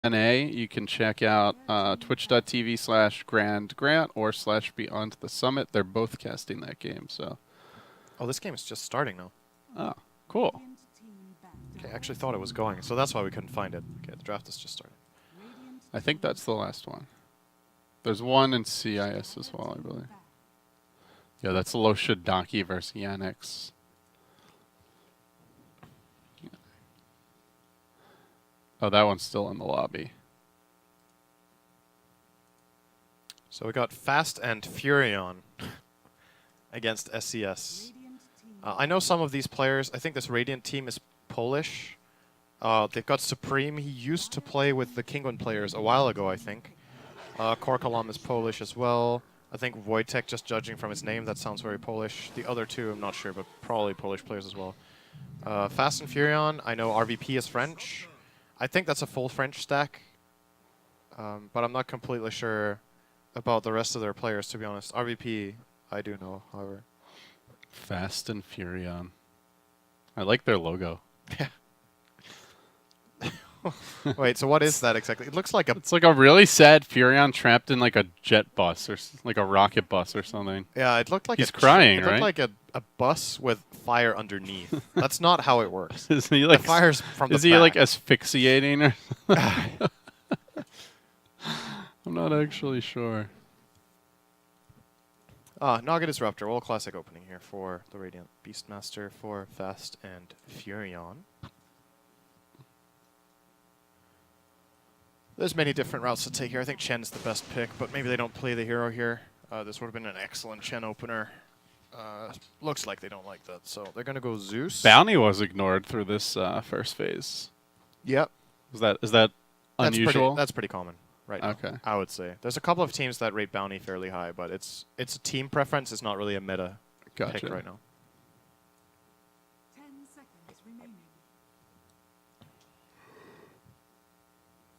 NA, you can check out twitch.tv/GrandGrant or /Beyond the Summit. They're both casting that game, so. Oh, this game is just starting now. Oh, cool. Okay, I actually thought it was going, so that's why we couldn't find it. Okay, the draft is just starting. I think that's the last one. There's one in CIS as well, I believe. Yeah, that's Loshadaki versus Yanix. Oh, that one's still in the lobby. So we got Fast and Furion against SeS. I know some of these players. I think this Radiant team is Polish. They've got Supreme. He used to play with the Kingwin players a while ago, I think. Korkalam is Polish as well. I think Wojtek, just judging from his name, that sounds very Polish. The other two, I'm not sure, but probably Polish players as well. Fast and Furion, I know RVP is French. I think that's a full French stack. But I'm not completely sure about the rest of their players, to be honest. RVP, I do know, however. Fast and Furion. I like their logo. Yeah. Wait, so what is that exactly? It looks like a... It's like a really sad Furion trapped in like a jet bus or like a rocket bus or something. Yeah, it looked like he's crying, it right? looked like a bus with fire underneath. That's not how it works. Is he like the fire's from is the he back. like asphyxiating or I'm not actually sure. Naga Disruptor, World Classic opening here for the Radiant Beastmaster for Fast and Furion. There's many different routes to take here. I think Chen's the best pick, but maybe they don't play the hero here. This would have been an excellent Chen opener. Looks like they don't like that, so they're going to go Zeus. Bounty was ignored through this first phase. Yep. Is that unusual? That's pretty common right now, okay. I would say. There's a couple of teams that rate Bounty fairly high, but it's a team preference. It's not really a meta pick right now. 10 seconds remaining.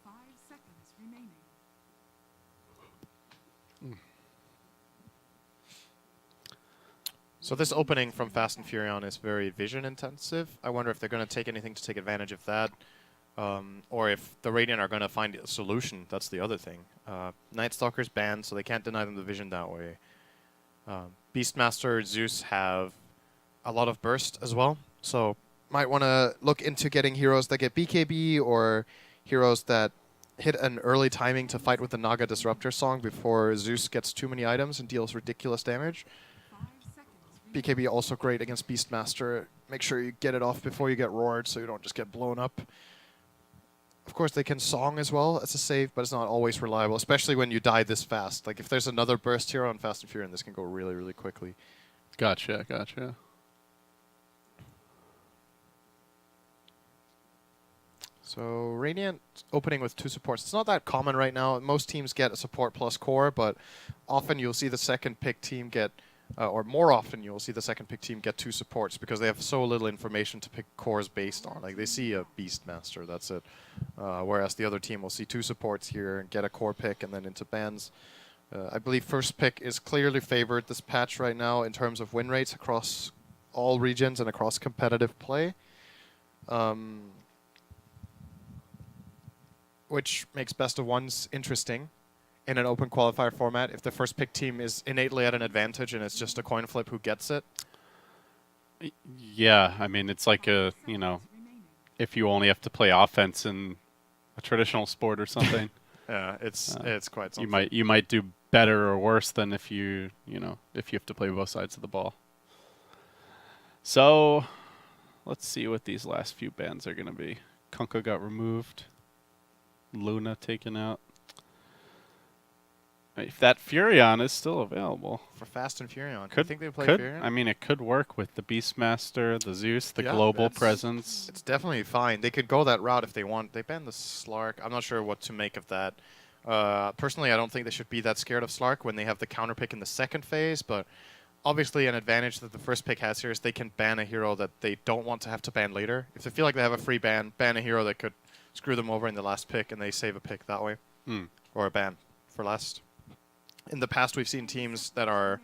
5 seconds remaining. So this opening from Fast and Furion is very vision intensive. I wonder if they're going to take anything to take advantage of that. Or if the Radiant are going to find a solution. That's the other thing. Night Stalker's banned, so they can't deny them the vision that way. Beastmaster, Zeus have a lot of burst as well. So might want to look into getting heroes that get BKB or heroes that hit an early timing to fight with the Naga Disruptor song before Zeus gets too many items and deals ridiculous damage. 5 seconds remaining. BKB also great against Beastmaster. Make sure you get it off before you get roared so you don't just get blown up. Of course, they can song as well as a save, but it's not always reliable, especially when you die this fast. Like, if there's another burst hero on Fast and Furion, this can go really, really quickly. Gotcha, gotcha. So, Radiant opening with 2 supports. It's not that common right now. Most teams get a support plus core, but often you'll see the second pick team get... or more often you'll see the second pick team get 2 supports because they have so little information to pick cores based on. Like, they see a Beastmaster, that's it. Whereas the other team will see 2 supports here and get a core pick and then into bans. I believe first pick is clearly favored this patch right now in terms of win rates across all regions and across competitive play. Which makes best of ones interesting in an open qualifier format if the first pick team is innately at an advantage and it's just a coin flip who gets it. Yeah, I mean, it's like a, you know, if you only have to play offense in a traditional sport or something. Yeah, it's quite something. You might do better or worse than if you have to play both sides of the ball. So, let's see what these last few bans are going to be. Kunkka got removed. Luna taken out. If that Furion is still available. For Fast and Furion. Could, I think they play could, Furion. I mean, it could work with the Beastmaster, the Zeus, the Yeah, global presence. It's definitely fine. They could go that route if they want. They banned the Slark. I'm not sure what to make of that. Personally, I don't think they should be that scared of Slark when they have the counter pick in the second phase, but obviously an advantage that the first pick has here is they can ban a hero that they don't want to have to ban later. If they feel like they have a free ban a hero that could screw them over in the last pick and they save a pick that way. Or a ban for last. In the past, we've seen teams that are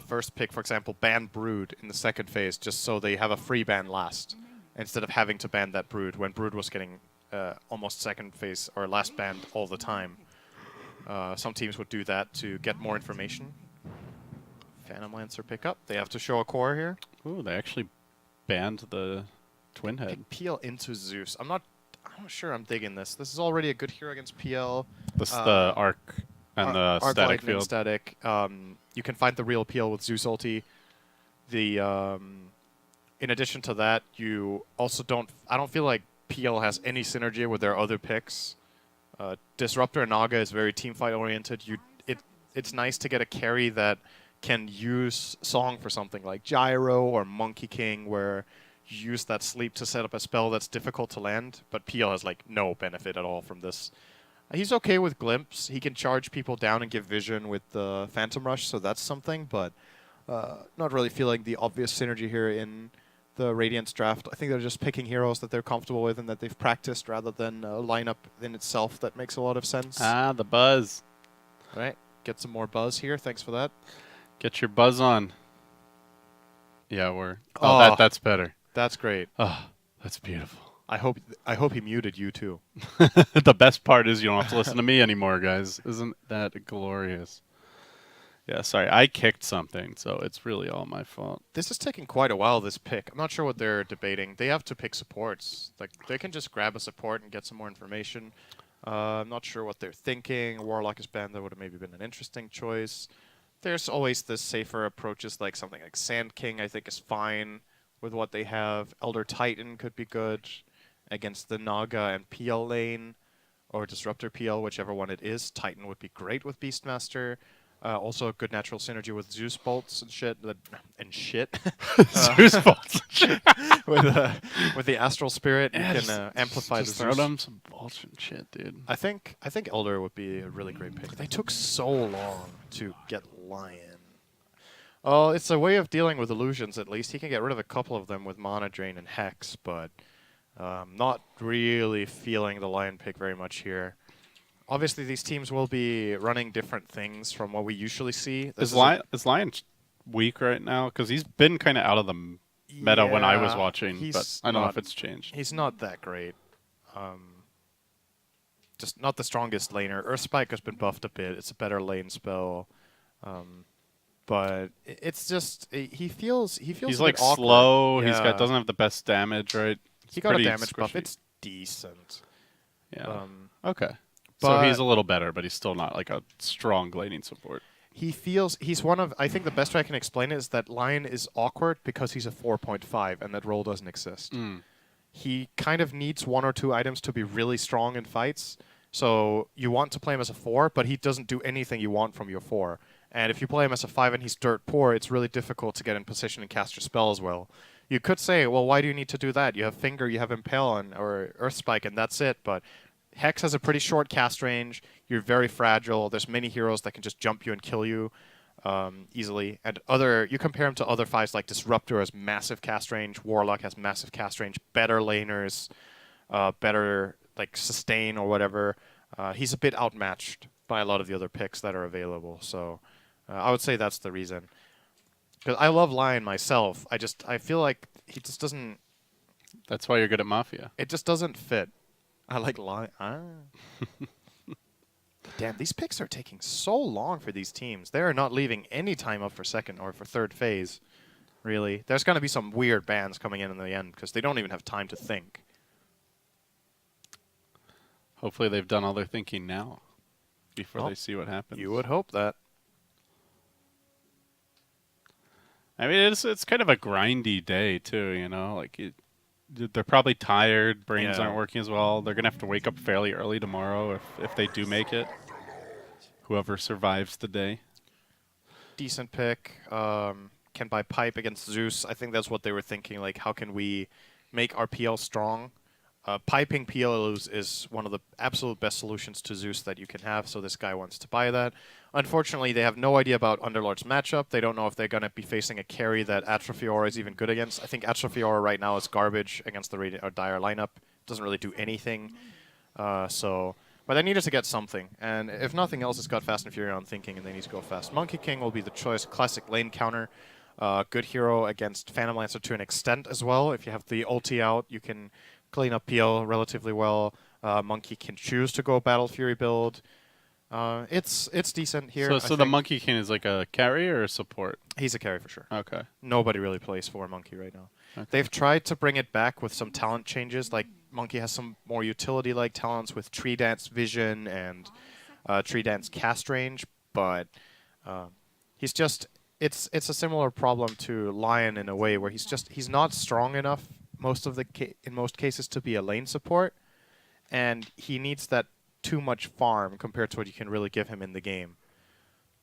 first pick, for example, ban Brood in the second phase just so they have a free ban last instead of having to ban that Brood when Brood was getting almost second phase or last band all the time. Some teams would do that to get more information. Phantom Lancer pick up. They have to show a core here. Ooh, they actually banned the Twin Head. Pick PL into Zeus. I'm not sure I'm digging this. This is already a good hero against PL. This the Arc and the Arc static Lightning field. Static. You can find the real PL with Zeus ulti. In addition to that, you also I don't feel like PL has any synergy with their other picks. Disruptor and Naga is very teamfight oriented. It's nice to get a carry that can use Song for something like Gyro or Monkey King, where you use that sleep to set up a spell that's difficult to land, but PL has like no benefit at all from this. He's okay with Glimpse. He can charge people down and give vision with the Phantom Rush, so that's something, but not really feeling the obvious synergy here in the Radiance draft. I think they're just picking heroes that they're comfortable with and that they've practiced rather than a lineup in itself that makes a lot of sense. Ah, the buzz. All right, get some more buzz here. Thanks for that. Get your buzz on. Yeah, we're. Oh. That's better. That's great. Oh, that's beautiful. I hope he muted you too. The best part is you don't have to listen to me anymore, guys. Isn't that glorious? Yeah, sorry. I kicked something, so it's really all my fault. This is taking quite a while, this pick. I'm not sure what they're debating. They have to pick supports. Like, they can just grab a support and get some more information. I'm not sure what they're thinking. Warlock is banned. That would have maybe been an interesting choice. There's always the safer approaches, like something like Sand King, I think, is fine with what they have. Elder Titan could be good against the Naga and PL lane, or Disruptor PL, whichever one it is. Titan would be great with Beastmaster. Also a good natural synergy with Zeus bolts and shit. Zeus bolts. with the Astral Spirit, Yeah, you can amplify just the throw Zeus. them some bolts and shit, dude. I think Elder would be a really great pick. They took so long to get Lion. Oh, it's a way of dealing with illusions. At least he can get rid of a couple of them with Mana Drain and Hex, but not really feeling the Lion pick very much here. Obviously, these teams will be running different things from what we usually see. Is Lion weak right now? Because he's been kind of out of the meta when I was watching, but I don't know if it's changed. He's not that great. Just not the strongest laner. Earthspike has been buffed a bit. It's a better lane spell. But it's just he feels He's a like bit awkward. slow. Yeah. Doesn't have the best damage, right? It's He got a pretty damage buff. squishy. It's decent. Yeah. Okay. So but- he's a little better, but he's still not like a strong laning support. He's one of, I think the best way I can explain it is that Lion is awkward because he's a 4.5 and that role doesn't exist. He kind of needs one or two items to be really strong in fights. So you want to play him as a 4, but he doesn't do anything you want from your 4. And if you play him as a 5 and he's dirt poor, it's really difficult to get in position and cast your spell as well. You could say, well, why do you need to do that? You have Finger, you have Impale, or Earthspike, and that's it. But Hex has a pretty short cast range. You're very fragile. There's many heroes that can just jump you and kill you easily. And you compare him to other 5s like Disruptor has massive cast range. Warlock has massive cast range. Better laners, better like sustain or whatever. He's a bit outmatched by a lot of the other picks that are available. So I would say that's the reason. Because I love Lion myself. I feel like he just doesn't. That's why you're good at Mafia. It just doesn't fit. I like Lion. Damn, these picks are taking so long for these teams. They are not leaving any time up for second or for third phase, really. There's going to be some weird bans coming in the end because they don't even have time to think. Hopefully they've done all their thinking now before Well, they see what happens. You would hope that. I mean, it's kind of a grindy day too, you know. Like they're probably tired. Brains Yeah. aren't working as well. They're gonna have to wake up fairly early tomorrow if they do make it. Whoever survives the day. Decent pick. Can buy Pipe against Zeus. I think that's what they were thinking. Like, how can we make our PL strong? Piping PLs is one of the absolute best solutions to Zeus that you can have, so this guy wants to buy that. Unfortunately, they have no idea about Underlord's matchup. They don't know if they're going to be facing a carry that Atrophiora is even good against. I think Atrophiora right now is garbage against the Dire lineup. Doesn't really do anything. But they needed to get something. And if nothing else, it's got Fast and Furion thinking, and they need to go fast. Monkey King will be the choice. Classic lane counter. Good hero against Phantom Lancer to an extent as well. If you have the ulti out, you can clean up PL relatively well. Monkey can choose to go Battle Fury build. It's decent here. So the Monkey King is like a carry or a support? He's a carry for sure. Okay. Nobody really plays for Monkey right now. Okay. They've tried to bring it back with some talent changes. Like Monkey has some more utility-like talents with Tree Dance Vision and Tree Dance Cast Range, but he's just it's a similar problem to Lion in a way where he's not strong enough in most cases to be a lane support, and he needs that too much farm compared to what you can really give him in the game.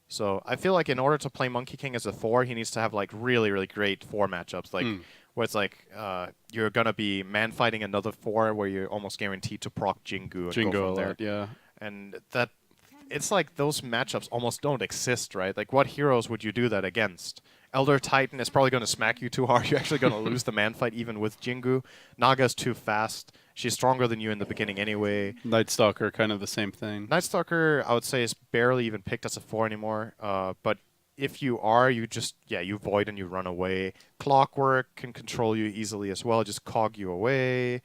So I feel like in order to play Monkey King as a 4, he needs to have like really, really great 4 matchups, like where it's like you're gonna be man fighting another 4 where you're almost guaranteed to proc Jingu and go from there. Yeah. And that it's like those matchups almost don't exist, right? Like what heroes would you do that against? Elder Titan is probably going to smack you too hard. You're actually going to lose the man fight even with Jingu. Naga's too fast. She's stronger than you in the beginning anyway. Night Stalker, kind of the same thing. Night Stalker, I would say, is barely even picked as a 4 anymore. But if you are, you just, you void and you run away. Clockwork can control you easily as well, just cog you away.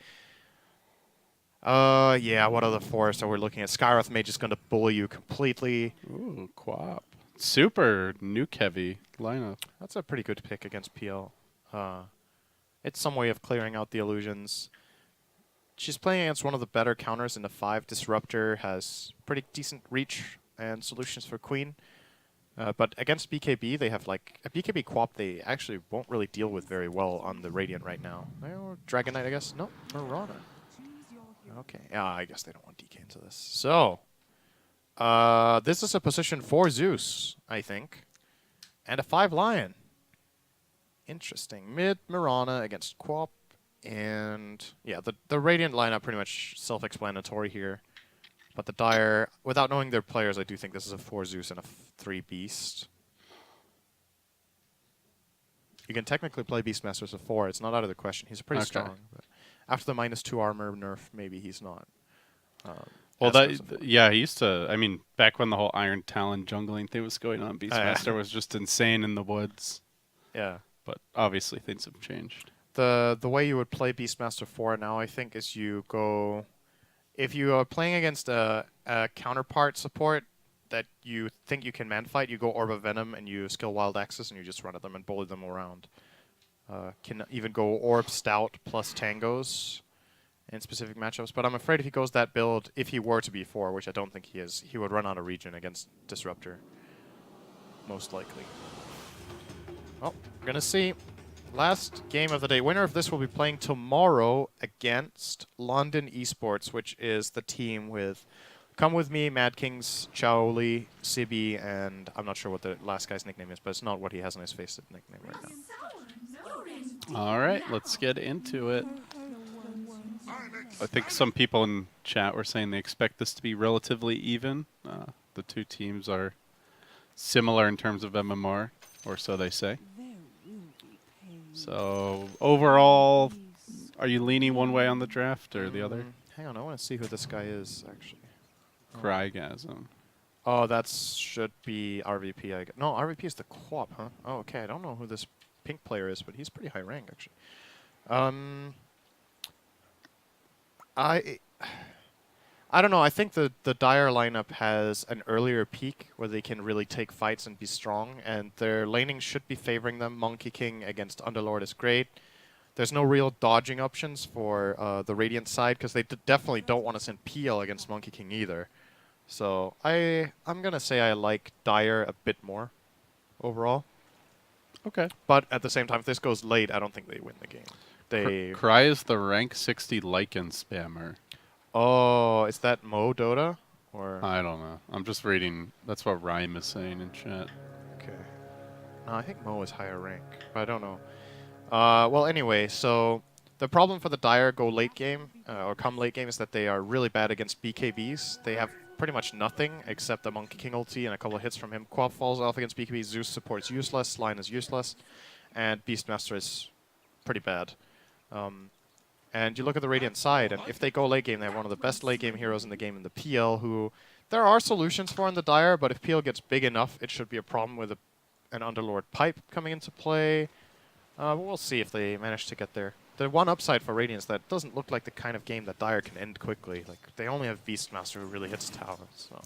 What other 4s are we looking at? Skywrath Mage is going to bully you completely. Ooh, Quap. Super nuke-heavy lineup. That's a pretty good pick against PL. It's some way of clearing out the illusions. She's playing against one of the better counters in the 5. Disruptor has pretty decent reach and solutions for Queen. But against BKB, they have like a BKB Quap they actually won't really deal with very well on the Radiant right now. Or Dragon Knight, I guess. No, Marauder. Okay, I guess they don't want DK into this. So, this is a position for Zeus, I think. And a 5 Lion. Interesting. Mid Mirana against Quap. And yeah, the Radiant lineup pretty much self-explanatory here. But the Dire, without knowing their players, I do think this is a 4 Zeus and a 3 Beast. You can technically play Beastmaster as a 4. It's not out of the question. He's pretty strong. But after the -2 armor nerf, maybe he's not. Well, he used to. I mean, back when the whole Iron Talon jungling thing was going on, Beastmaster was just insane in the woods. Yeah. But obviously things have changed. The way you would play Beastmaster 4 now, I think, is you go... If you are playing against a counterpart support that you think you can man-fight, you go Orb of Venom and you skill Wild Axis and you just run at them and bully them around. Can even go Orb Stout plus Tangos in specific matchups. But I'm afraid if he goes that build, if he were to be 4, which I don't think he is, he would run out of region against Disruptor. Most likely. Well, we're going to see. Last game of the day. Winner of this will be playing tomorrow against London Esports, which is the team with Come With Me, Mad Kings, Chaoli, Sibi, and I'm not sure what the last guy's nickname is, but it's not what he has on his face nickname right now. All right, let's get into it. I think some people in chat were saying they expect this to be relatively even. The two teams are similar in terms of MMR, or so they say. So, overall, are you leaning one way on the draft or the other? Hang on, I want to see who this guy is, actually. Crygasm. Oh, that should be RVP. No, RVP is the Quap, huh? Oh, okay. I don't know who this pink player is, but he's pretty high rank, actually. I don't know. I think the Dire lineup has an earlier peak where they can really take fights and be strong, and their laning should be favoring them. Monkey King against Underlord is great. There's no real dodging options for the Radiant side because they definitely don't want to send PL against Monkey King either. So I'm going to say I like Dire a bit more overall. Okay. But at the same time, if this goes late, I don't think they win the game. Cry is the rank 60 Lycan spammer. Oh, is that Mo Dota? Or I don't know. I'm just reading. That's what Rhyme is saying in chat. Okay. No, I think Mo is higher rank, but I don't know. Well, anyway, so the problem for the Dire go late game, or come late game, is that they are really bad against BKBs. They have pretty much nothing except the Monkey King ulti and a couple of hits from him. Quap falls off against BKB, Zeus support's useless, Line is useless, and Beastmaster is pretty bad. And you look at the Radiant side, and if they go late game, they have one of the best late game heroes in the game in the PL, who there are solutions for in the Dire, but if PL gets big enough, it should be a problem with an Underlord pipe coming into play. But we'll see if they manage to get there. the one upside for Radiant is that it doesn't look like the kind of game that Dire can end quickly. Like, they only have Beastmaster who really hits tower, so...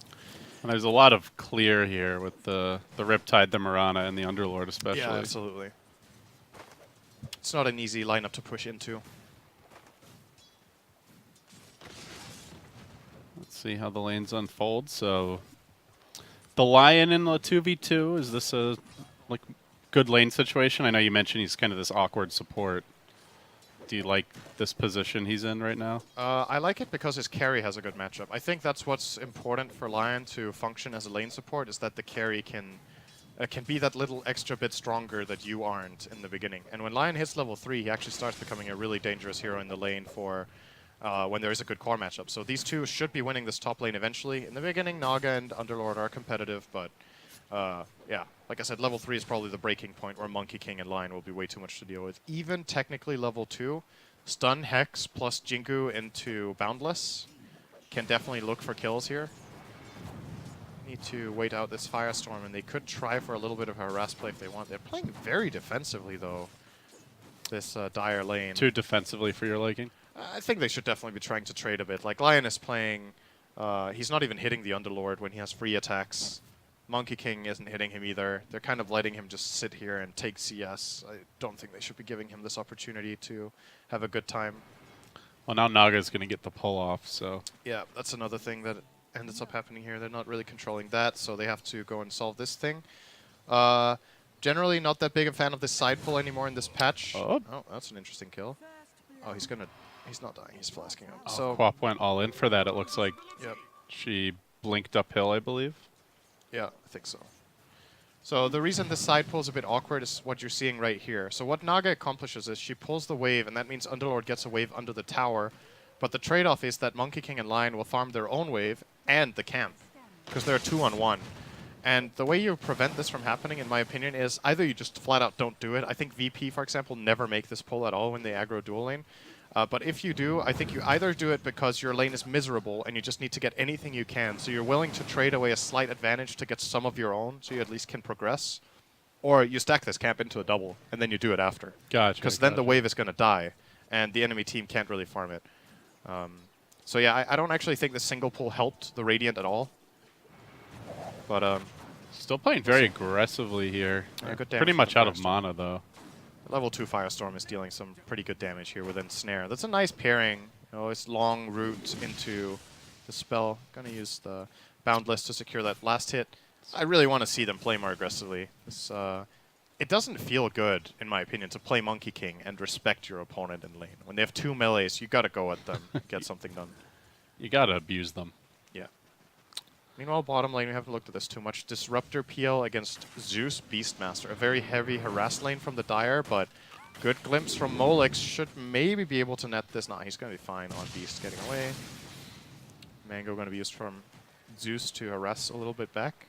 And there's a lot of clear here with the Riptide, the Mirana, and the Underlord especially. Yeah, absolutely. It's not an easy lineup to push into. Let's see how the lanes unfold. So, the Lion in the 2v2, is this a like good lane situation? I know you mentioned he's kind of this awkward support. Do you like this position he's in right now? I like it because his carry has a good matchup. I think that's what's important for Lion to function as a lane support, is that the carry can be that little extra bit stronger that you aren't in the beginning. And when Lion hits level 3, he actually starts becoming a really dangerous hero in the lane for when there is a good core matchup. So these two should be winning this top lane eventually. In the beginning, Naga and Underlord are competitive, but yeah, like I said, level 3 is probably the breaking point where Monkey King and Lion will be way too much to deal with. Even technically level 2, Stun, Hex, plus Jingu into Boundless can definitely look for kills here. Need to wait out this Firestorm, and they could try for a little bit of a harass play if they want. They're playing very defensively, though, this Dire lane. Too defensively for your liking? I think they should definitely be trying to trade a bit. Like, Lion is playing... he's not even hitting the Underlord when he has free attacks. Monkey King isn't hitting him either. They're kind of letting him just sit here and take CS. I don't think they should be giving him this opportunity to have a good time. Well, now Naga's going to get the pull off, so... Yeah, that's another thing that ends up happening here. They're not really controlling that, so they have to go and solve this thing. Generally not that big a fan of this side pull anymore in this patch. Oh, that's an interesting kill. Oh, he's not dying. He's flasking up. so So Quap went all in for that, it looks like. Yep. She blinked uphill, I believe. Yeah, I think so. So the reason this side pull is a bit awkward is what you're seeing right here. So what Naga accomplishes is she pulls the wave, and that means Underlord gets a wave under the tower. But the trade-off is that Monkey King and Lion will farm their own wave and the camp, because they're 2-on-1. And the way you prevent this from happening, in my opinion, is either you just flat out don't do it. I think VP, for example, never make this pull at all when they aggro dual lane. But if you do, I think you either do it because your lane is miserable and you just need to get anything you can, so you're willing to trade away a slight advantage to get some of your own, so you at least can progress. Or you stack this camp into a double, and then you do it after. Gotcha. Because then the wave is going to die, and the enemy team can't really farm it. So yeah, I don't actually think the single pull helped the Radiant at all. But Still playing very aggressively here. Yeah, good damage Pretty from much the out of Firestorm. mana, though. level 2 Firestorm is dealing some pretty good damage here with Ensnare. That's a nice pairing. You know, it's long route into the spell. Gonna use the Boundless to secure that last hit. I really want to see them play more aggressively. This, it doesn't feel good, in my opinion, to play Monkey King and respect your opponent in lane. When they have 2 melees, you gotta go at them, get something done. You gotta abuse them. Yeah. Meanwhile, bottom lane, we haven't looked at this too much. Disruptor PL against Zeus Beastmaster. A very heavy harass lane from the Dire, but good glimpse from Molex. Should maybe be able to net this. Nah, he's going to be fine on Beast getting away. Mango going to be used from Zeus to harass a little bit back.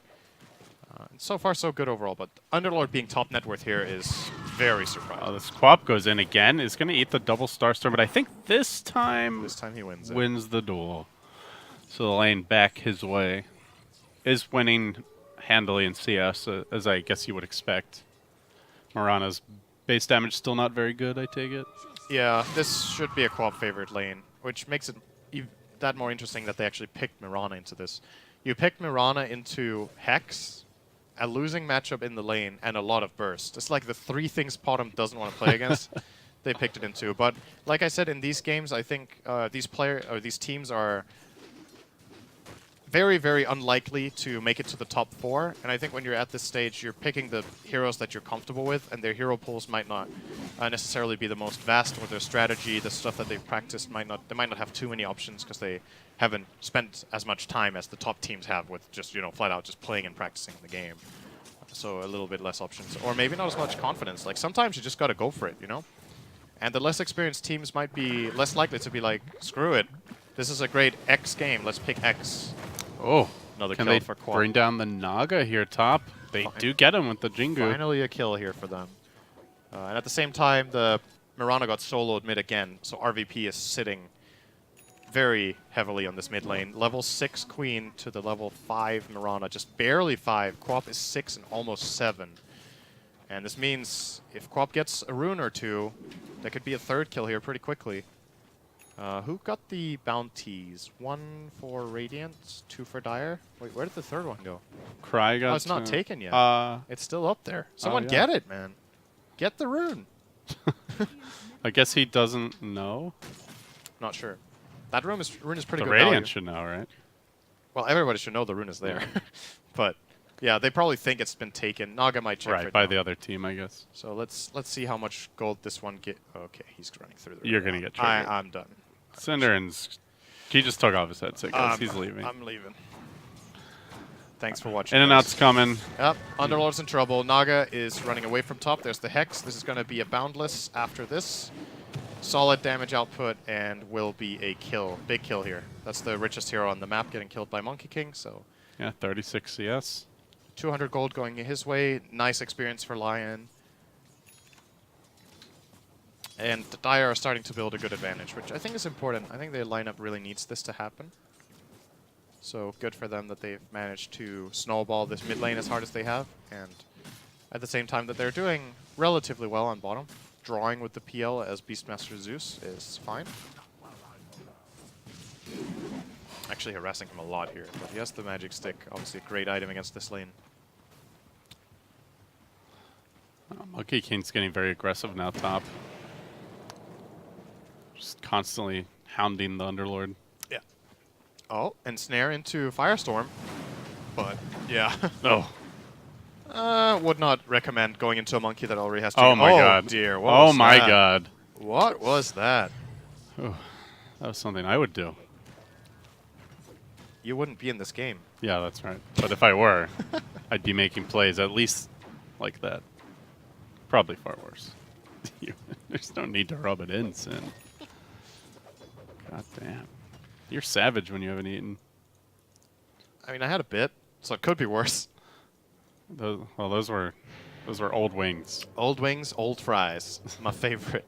So far, so good overall, but Underlord being top net worth here is very surprising. Oh, this Quap goes in again. Is going to eat the double Starstorm, but I think this time He wins it. wins the duel. So the lane back his way. Is winning handily in CS, as I guess you would expect. Mirana's base damage still not very good, I take it. Yeah, this should be a co-op favorite lane, which makes it that more interesting that they actually picked Mirana into this. You picked Mirana into Hex, a losing matchup in the lane, and a lot of burst. It's like the 3 things Bottom doesn't want to play against. They picked it into. But like I said, in these games, I think these teams are very, very unlikely to make it to the top 4. And I think when you're at this stage, you're picking the heroes that you're comfortable with, and their hero pools might not necessarily be the most vast, or their strategy, the stuff that they've practiced, they might not have too many options because they haven't spent as much time as the top teams have with just, you know, flat out just playing and practicing the game. So a little bit less options. Or maybe not as much confidence. Like, sometimes you just got to go for it, you know? And the less experienced teams might be less likely to be like, screw it. This is a great X game. Let's pick X. Oh, Another can kill they for Quap. bring down the Naga here top? They Fine. do get him with the Jingu. Finally a kill here for them. And at the same time, the Mirana got soloed mid again, so RVP is sitting very heavily on this mid lane. Level 6 Queen to the level 5 Mirana, just barely 5. Quap is 6 and almost 7. And this means if Quap gets a rune or 2, That could be a third kill here pretty quickly. Who got the bounties? 1 for Radiant, 2 for Dire. Wait, where did the third one go? Cry got. Oh, it's not taken yet. It's still up there. Someone yeah. get it, man. Get the rune. I guess he doesn't know. Not sure. That rune is pretty The good Radiant value. should know, right? Well, everybody should know the rune is there. But yeah, they probably think it's been taken. Naga might check Right, by now. the other team, I guess. So let's see how much gold this one get. Okay, he's running through the You're rune gonna now. get triggered. I'm done. syndereN's. He just took off his headset, guys. He's leaving. I'm leaving. Thanks for watching. In and guys. out's coming. Yep, Underlord's in trouble. Naga is running away from top. There's the Hex. This is going to be a Boundless after this. Solid damage output and will be a kill. Big kill here. That's the richest hero on the map getting killed by Monkey King, so... Yeah, 36 CS. 200 gold going his way. Nice experience for Lion. And the Dire are starting to build a good advantage, which I think is important. I think their lineup really needs this to happen. So good for them that they've managed to snowball this mid lane as hard as they have, and at the same time that they're doing relatively well on bottom. Drawing with the PL as Beastmaster Zeus is fine. Actually harassing him a lot here, but he has the magic stick, obviously a great item against this lane. Monkey King's getting very aggressive now top. Just constantly hounding the Underlord. Yeah. Oh, and snare into Firestorm. But, yeah. Oh. Would not recommend going into a monkey that already has to... Oh my god. Dear, what oh was my that? god. What was that? Oh, that was something I would do. You wouldn't be in this game. Yeah, that's right. But if I were, I'd be making plays at least like that. Probably far worse. There's no need to rub it in, Sin. God damn. You're savage when you haven't eaten. I mean, I had a bit, so it could be worse. Those were old wings. Old wings, old fries. My favorite.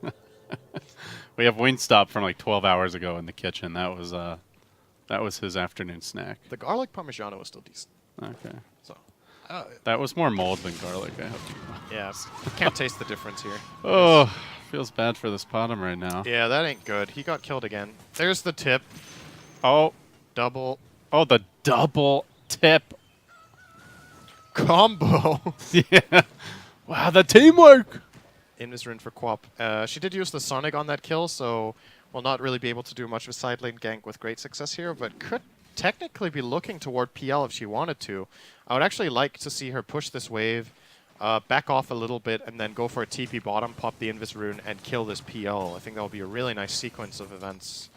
We have Wingstop from like 12 hours ago in the kitchen. That was his afternoon snack. The garlic parmigiano was still decent. Okay. So, That was more mold than garlic, I hope. yeah, can't taste the difference here. Oh, feels bad for this bottom right now. Yeah, that ain't good. He got killed again. There's the tip. Oh, Double oh, the double tip. combo. Yeah. Wow, the teamwork. Invis rune for Quap. She did use the Sonic on that kill, so will not really be able to do much of a side lane gank with great success here, but could technically be looking toward PL if she wanted to. I would actually like to see her push this wave, back off a little bit, and then go for a TP bottom, pop the Invis rune, and kill this PL. I think that will be a really nice sequence of events.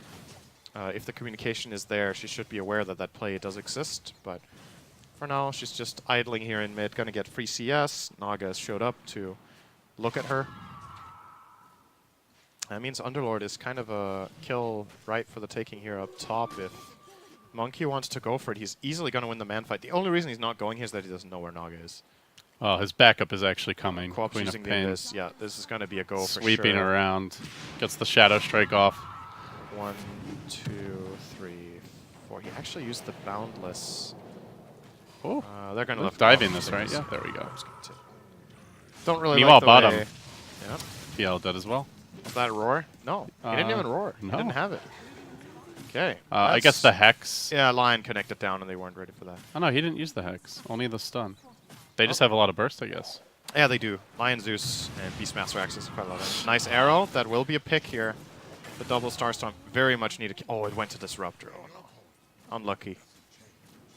If the communication is there, she should be aware that that play does exist, but for now, she's just idling here in mid, gonna get free CS. Naga has showed up to look at her. That means Underlord is kind of a kill right for the taking here up top. If Monkey wants to go for it, he's easily going to win the man fight. The only reason he's not going here is that he doesn't know where Naga is. Oh, his backup is actually coming. Quap's Queen of using the Pain. Invis. Yeah, this is going to be a go for sure. Sweeping around. Gets the Shadow Strike off. 1, 2, 3, 4. He actually used the Boundless. Oh, They're going to left diving off this, right? things. Yeah, there we go. Don't really Meanwhile, like the bottom. way... Yeah. PL dead as well. Was that roar? No, he didn't even roar. He no. didn't have it. Okay. I guess the Hex. Yeah, Lion connected down and they weren't ready for that. Oh no, he didn't use the Hex. Only the stun. They just have a lot of burst, I guess. Yeah, they do. Lion Zeus and Beastmaster access quite a lot of nice arrow. That will be a pick here. The double Starstorm very much needed. Oh, it went to Disruptor. Oh no. Unlucky.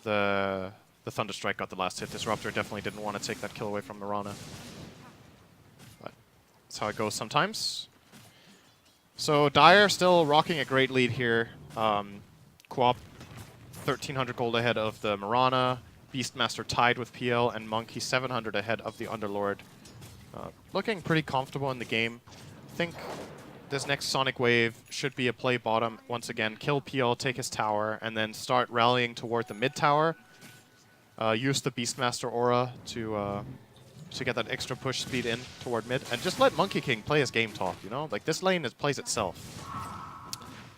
The Thunderstrike got the last hit. Disruptor definitely didn't want to take that kill away from Mirana. But that's how it goes sometimes. So Dire still rocking a great lead here. Quap 1,300 gold ahead of the Mirana. Beastmaster tied with PL, and Monkey 700 ahead of the Underlord. Looking pretty comfortable in the game. I think this next Sonic Wave should be a play bottom once again. Kill PL, take his tower, and then start rallying toward the mid tower. Use the Beastmaster aura to get that extra push speed in toward mid, and just let Monkey King play his game talk, you know? Like, this lane plays itself.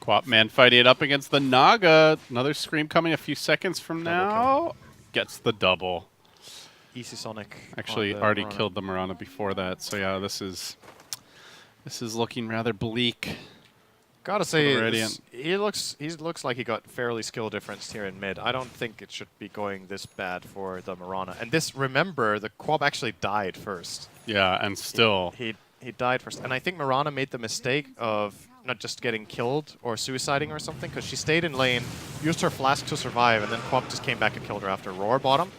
Quap man fighting it up against the Naga. Another scream coming a few seconds from now. Gets the double. Easy Sonic. Actually, on the already Mirana. killed the Mirana before that. So yeah, this is This is looking rather bleak. Gotta say, Radiant. he looks like he got fairly skill differenced here in mid. I don't think it should be going this bad for the Mirana. And this, remember, the Quab actually died first. Yeah, and still. He died first. And I think Mirana made the mistake of not just getting killed or suiciding or something, because she stayed in lane, used her flask to survive, and then Quab just came back and killed her after Roar bottom.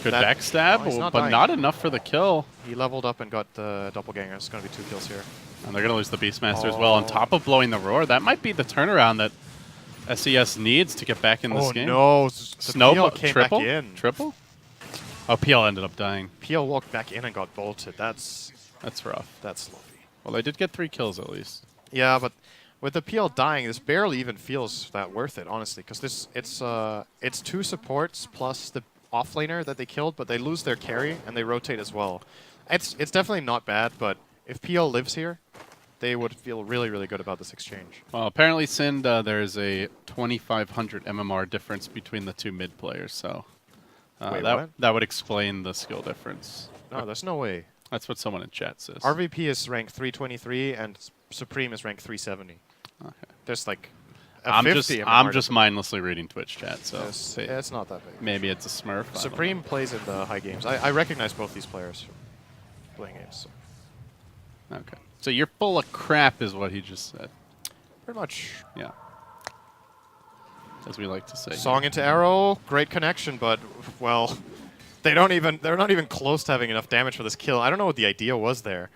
Good That- backstab, Oh, he's not but dying. not enough for the kill. He leveled up and got the doppelganger. It's going to be 2 kills here. And they're going to lose the Beastmaster as well. On top of blowing the Roar, that might be the turnaround that SES needs to get back in this game. No, the Snowball PL came triple? back in. Triple? Oh, PL ended up dying. PL walked back in and got bolted. That's rough. lovely. Well, they did get 3 kills at least. Yeah, but with the PL dying, this barely even feels that worth it, honestly, because it's 2 supports plus the offlaner that they killed, but they lose their carry and they rotate as well. It's definitely not bad, but if PL lives here, they would feel really, really good about this exchange. Well, apparently, Sind, there's a 2,500 MMR difference between the 2 mid players, so Wait, that what? that would explain the skill difference. No, there's no way. That's what someone in chat says. RVP is ranked 323 and Supreme is ranked 370. Okay. There's like a I'm 50 just MMR I'm just difference. mindlessly reading Twitch chat, so It's not that big. maybe it's a Smurf. I don't Supreme plays in the high games. I recognize both these players from playing games. So. know. Okay. So you're full of crap, is what he just said. Pretty much. Yeah. As we like to say. Song into arrow, great connection, but well, they're not even close to having enough damage for this kill. I don't know what the idea was there.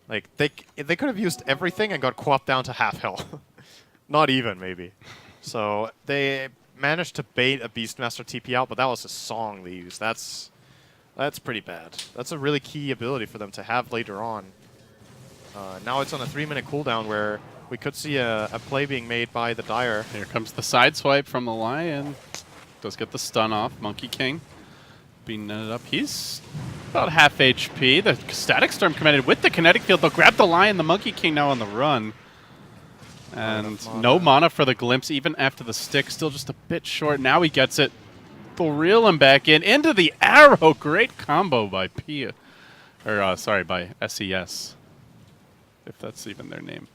Like they could have used everything and got Quap down to half health. Not even maybe. So they managed to bait a Beastmaster TP out, but that was a song they used. That's pretty bad. That's a really key ability for them to have later on. Now it's on a 3-minute cooldown where we could see a play being made by the Dire. Here comes the side swipe from the Lion. Does get the stun off. Monkey King being netted up. He's about half HP. The Static Storm committed with the kinetic field. They'll grab the Lion. The Monkey King now on the run. And no mana for the Glimpse even after the stick. Still just a bit short. Now he gets it. They'll reel him back in. Into the arrow. Great combo by Pia. Or, sorry, by SES. If that's even their name.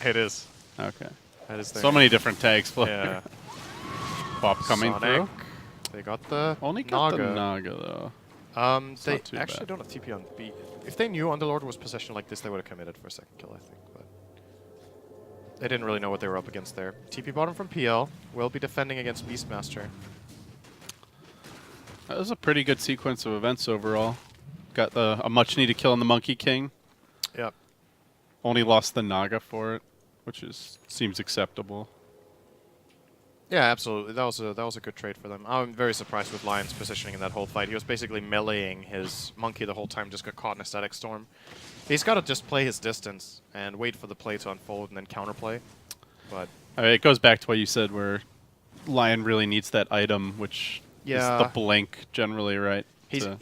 It is. Okay. That is their So many different tags. Yeah. Pop coming Sonic. through. They got the Only got Naga. the Naga, though. They not too actually bad. don't have TP on B. If they knew Underlord was positioned like this, they would have committed for a second kill, I think. But they didn't really know what they were up against there. TP bottom from PL. Will be defending against Beastmaster. That was a pretty good sequence of events overall. Got a much-needed kill on the Monkey King. Yep. Only lost the Naga for it, which seems acceptable. Yeah, absolutely. That was a good trade for them. I'm very surprised with Lion's positioning in that whole fight. He was basically meleeing his monkey the whole time, just got caught in a static storm. He's got to just play his distance and wait for the play to unfold and then counterplay. But I mean, it goes back to what you said, where Lion really needs that item, which is Yeah. the blink generally, right?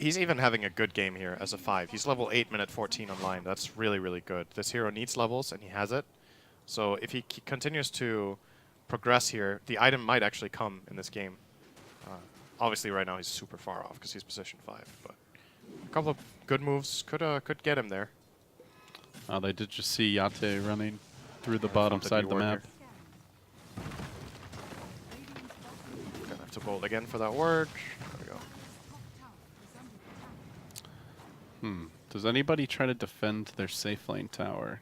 he's even having a good game here as a 5. He's level 8, minute 14 online. That's really, really good. This hero needs levels, and he has it. So if he continues to progress here, the item might actually come in this game. Obviously, right now he's super far off because he's position 5. But a couple of good moves could get him there. They did just see Yate running through the Yeah, bottom from the side of the D-ward map. Gonna have to bolt again for that word. There we go. Does anybody try to defend their safe lane tower?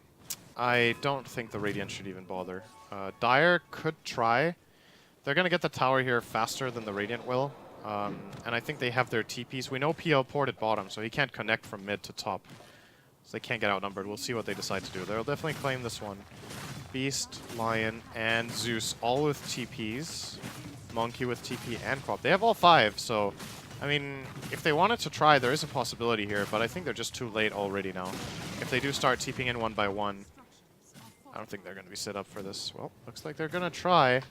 I don't think the Radiant should even bother. Dire could try. They're going to get the tower here faster than the Radiant will. And I think they have their TPs. We know PL ported bottom, so he can't connect from mid to top. So they can't get outnumbered. We'll see what they decide to do. They'll definitely claim this one. Beast, Lion, and Zeus all with TPs. Monkey with TP and Quap. They have all 5, so... I mean, if they wanted to try, there is a possibility here, but I think they're just too late already now. If they do start TPing in one by one, I don't think they're going to be set up for this. Well, looks like they're going to try.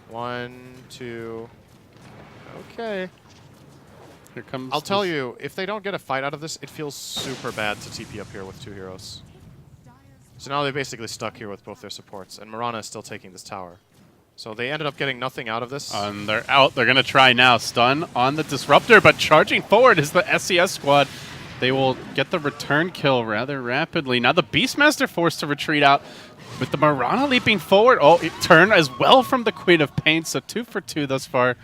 1, 2... Okay. Here comes. I'll tell this- you, if they don't get a fight out of this, it feels super bad to TP up here with 2 heroes. So now they're basically stuck here with both their supports, and Mirana is still taking this tower. So they ended up getting nothing out of this. And they're out. They're going to try now. Stun on the Disruptor, but charging forward is the SES squad. they will get the return kill rather rapidly. Now the Beastmaster forced to retreat out with the Mirana leaping forward. Oh, it turned as well from the Queen of Pain, so 2 for 2 thus far.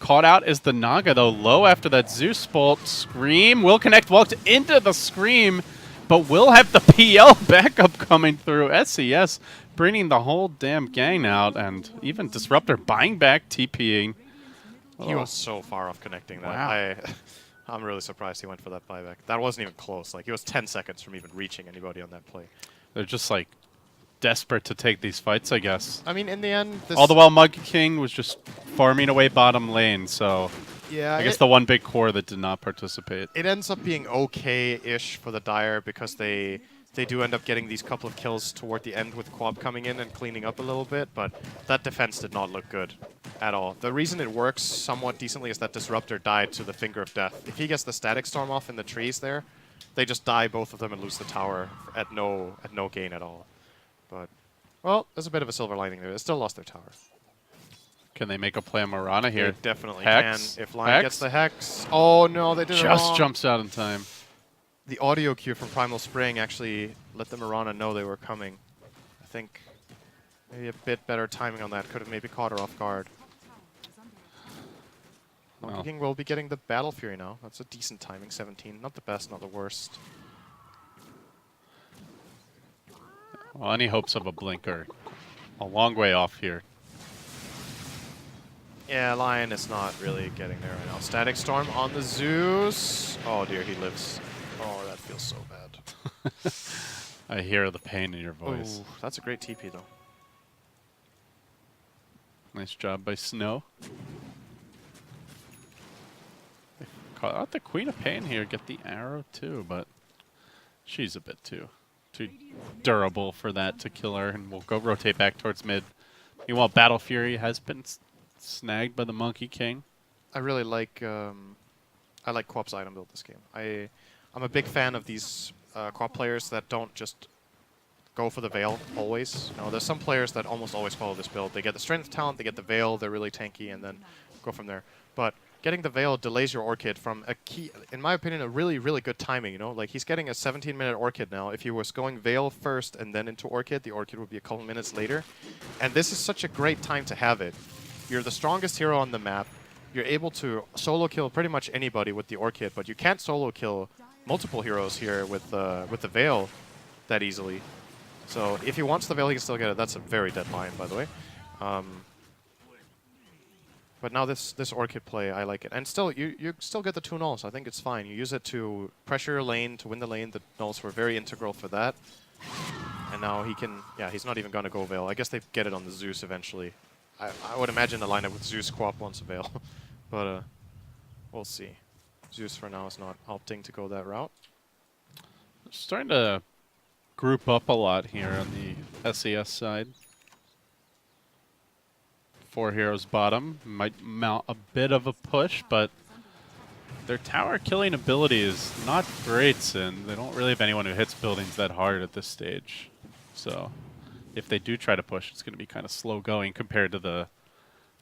Caught out is the Naga, though, low after that Zeus bolt. Scream will connect, walked into the Scream, but will have the PL backup coming through. SeS bringing the whole damn gang out, and even Disruptor buying back, TPing. He was so far off connecting that. Wow. I'm really surprised he went for that buyback. That wasn't even close. Like, he was 10 seconds from even reaching anybody on that play. They're just, like, desperate to take these fights, I guess. I mean, in the end, this... All the while, Monkey King was just farming away bottom lane, so yeah, I guess the one big core that did not participate. It ends up being okay-ish for the Dire because they do end up getting these couple of kills toward the end with Quab coming in and cleaning up a little bit, but that defense did not look good at all. The reason it works somewhat decently is that Disruptor died to the Finger of Death. If he gets the Static Storm off in the trees there, they just die, both of them, and lose the tower at no gain at all. But, well, there's a bit of a silver lining there. They still lost their tower. Can they make a play on Mirana here? They definitely Hex. can. If Lion gets the Hex... Oh, no, they did it Just wrong. jumps out in time. The audio cue from Primal Spring actually let the Mirana know they were coming. I think maybe a bit better timing on that. Could have maybe caught her off guard. Monkey King will be getting the Battle Fury now. That's a decent timing, 17. Not the best, not the worst. Well, any hopes of a blink are a long way off here. Yeah, Lion is not really getting there right now. Static Storm on the Zeus. Oh dear, he lives. Oh, that feels so bad. I hear the pain in your voice. Ooh, that's a great TP though. Nice job by Snow. They caught out the Queen of Pain here, get the arrow too, but she's a bit too durable for that to kill her, and we'll go rotate back towards mid. Meanwhile, Battle Fury has been snagged by the Monkey King. I really like Quap's item build this game. I'm a big fan of these Quap players that don't just go for the Veil always. You know, there's some players that almost always follow this build. They get the Strength talent, they get the Veil, they're really tanky, and then go from there. But getting the Veil delays your Orchid from a key, in my opinion, a really, really good timing, you know? Like, he's getting a 17-minute Orchid now. If he was going Veil first and then into Orchid, the Orchid would be a couple minutes later. And this is such a great time to have it. You're the strongest hero on the map. You're able to solo kill pretty much anybody with the Orchid, but you can't solo kill multiple heroes here with the Veil that easily. So if he wants the Veil, he can still get it. That's a very dead line, by the way. But now this Orchid play, I like it. And still, you still get the 2 nulls. I think it's fine. You use it to pressure your lane, to win the lane. The nulls were very integral for that. And now he can... Yeah, he's not even going to go Veil. I guess they get it on the Zeus eventually. I would imagine the lineup with Zeus Quap wants a Veil. But we'll see. Zeus for now is not opting to go that route. Starting to group up a lot here on the SES side. 4 heroes bottom. Might mount a bit of a push, but their tower killing ability is not great, and they don't really have anyone who hits buildings that hard at this stage. So if they do try to push, it's going to be kind of slow going compared to the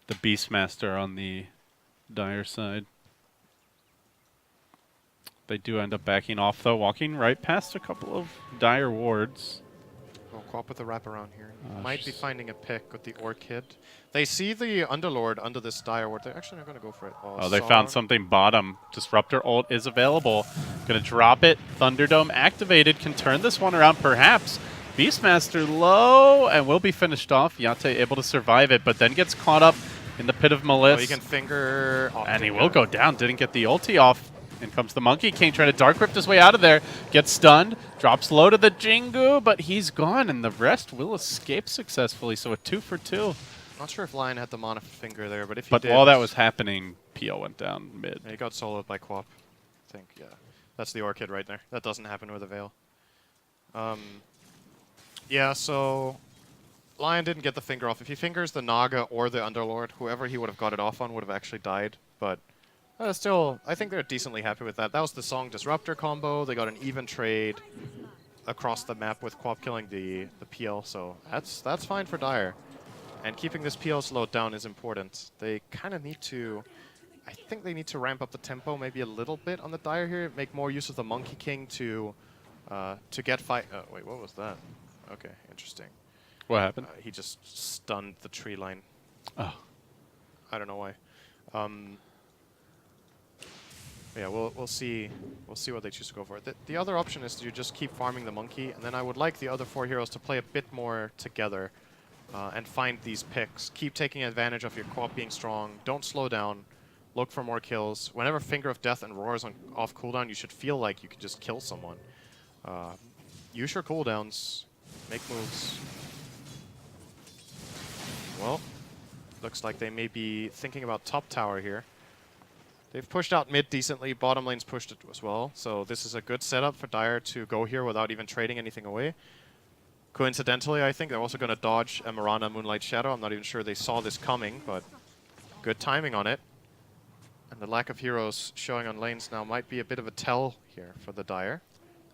Beastmaster on the Dire side. They do end up backing off, though, walking right past a couple of Dire wards. Oh, Quap with the wraparound here. Might be finding a pick with the Orchid. They see the Underlord under this Dire ward. They're actually not going to go for it. Oh, they found something bottom. Disruptor ult is available. Gonna drop it. Thunderdome activated. Can turn this one around, perhaps. Beastmaster low and will be finished off. Yate able to survive it, but then gets caught up in the pit of Malice. Oh, he can finger... Oh, and he will go down. Didn't get the ulti off. In comes the Monkey King trying to Dark Rift his way out of there. Gets stunned. Drops low to the Jingu, but he's gone, and the rest will escape successfully. So a 2 for 2. Not sure if Lion had the Mana finger there, but if he But did... while that was happening, PL went down mid. He got soloed by Quap. I think, yeah. That's the Orchid right there. That doesn't happen with a Veil. Yeah, so... Lion didn't get the finger off. If he fingers the Naga or the Underlord, whoever he would have got it off on would have actually died. But still, I think they're decently happy with that. That was the Song Disruptor combo. They got an even trade across the map with Quap killing the PL, so that's fine for Dire. And keeping this PL slowed down is important. They kind of need to... I think they need to ramp up the tempo maybe a little bit on the Dire here. Make more use of the Monkey King to get fight. Wait, what was that? Okay, interesting. What happened? He just stunned the tree line. Oh. I don't know why. Yeah, we'll see. We'll see what they choose to go for. The other option is to just keep farming the monkey, and then I would like the other 4 heroes to play a bit more together and find these picks. Keep taking advantage of your co-op being strong. Don't slow down. Look for more kills. Whenever Finger of Death and Roar is off cooldown, you should feel like you can just kill someone. Use your cooldowns. Make moves. Well, looks like they may be thinking about top tower here. They've pushed out mid decently. Bottom lane's pushed it as well. So this is a good setup for Dire to go here without even trading anything away. Coincidentally, I think they're also going to dodge a Mirana Moonlight Shadow. I'm not even sure they saw this coming, but good timing on it. And the lack of heroes showing on lanes now might be a bit of a tell here for the Dire.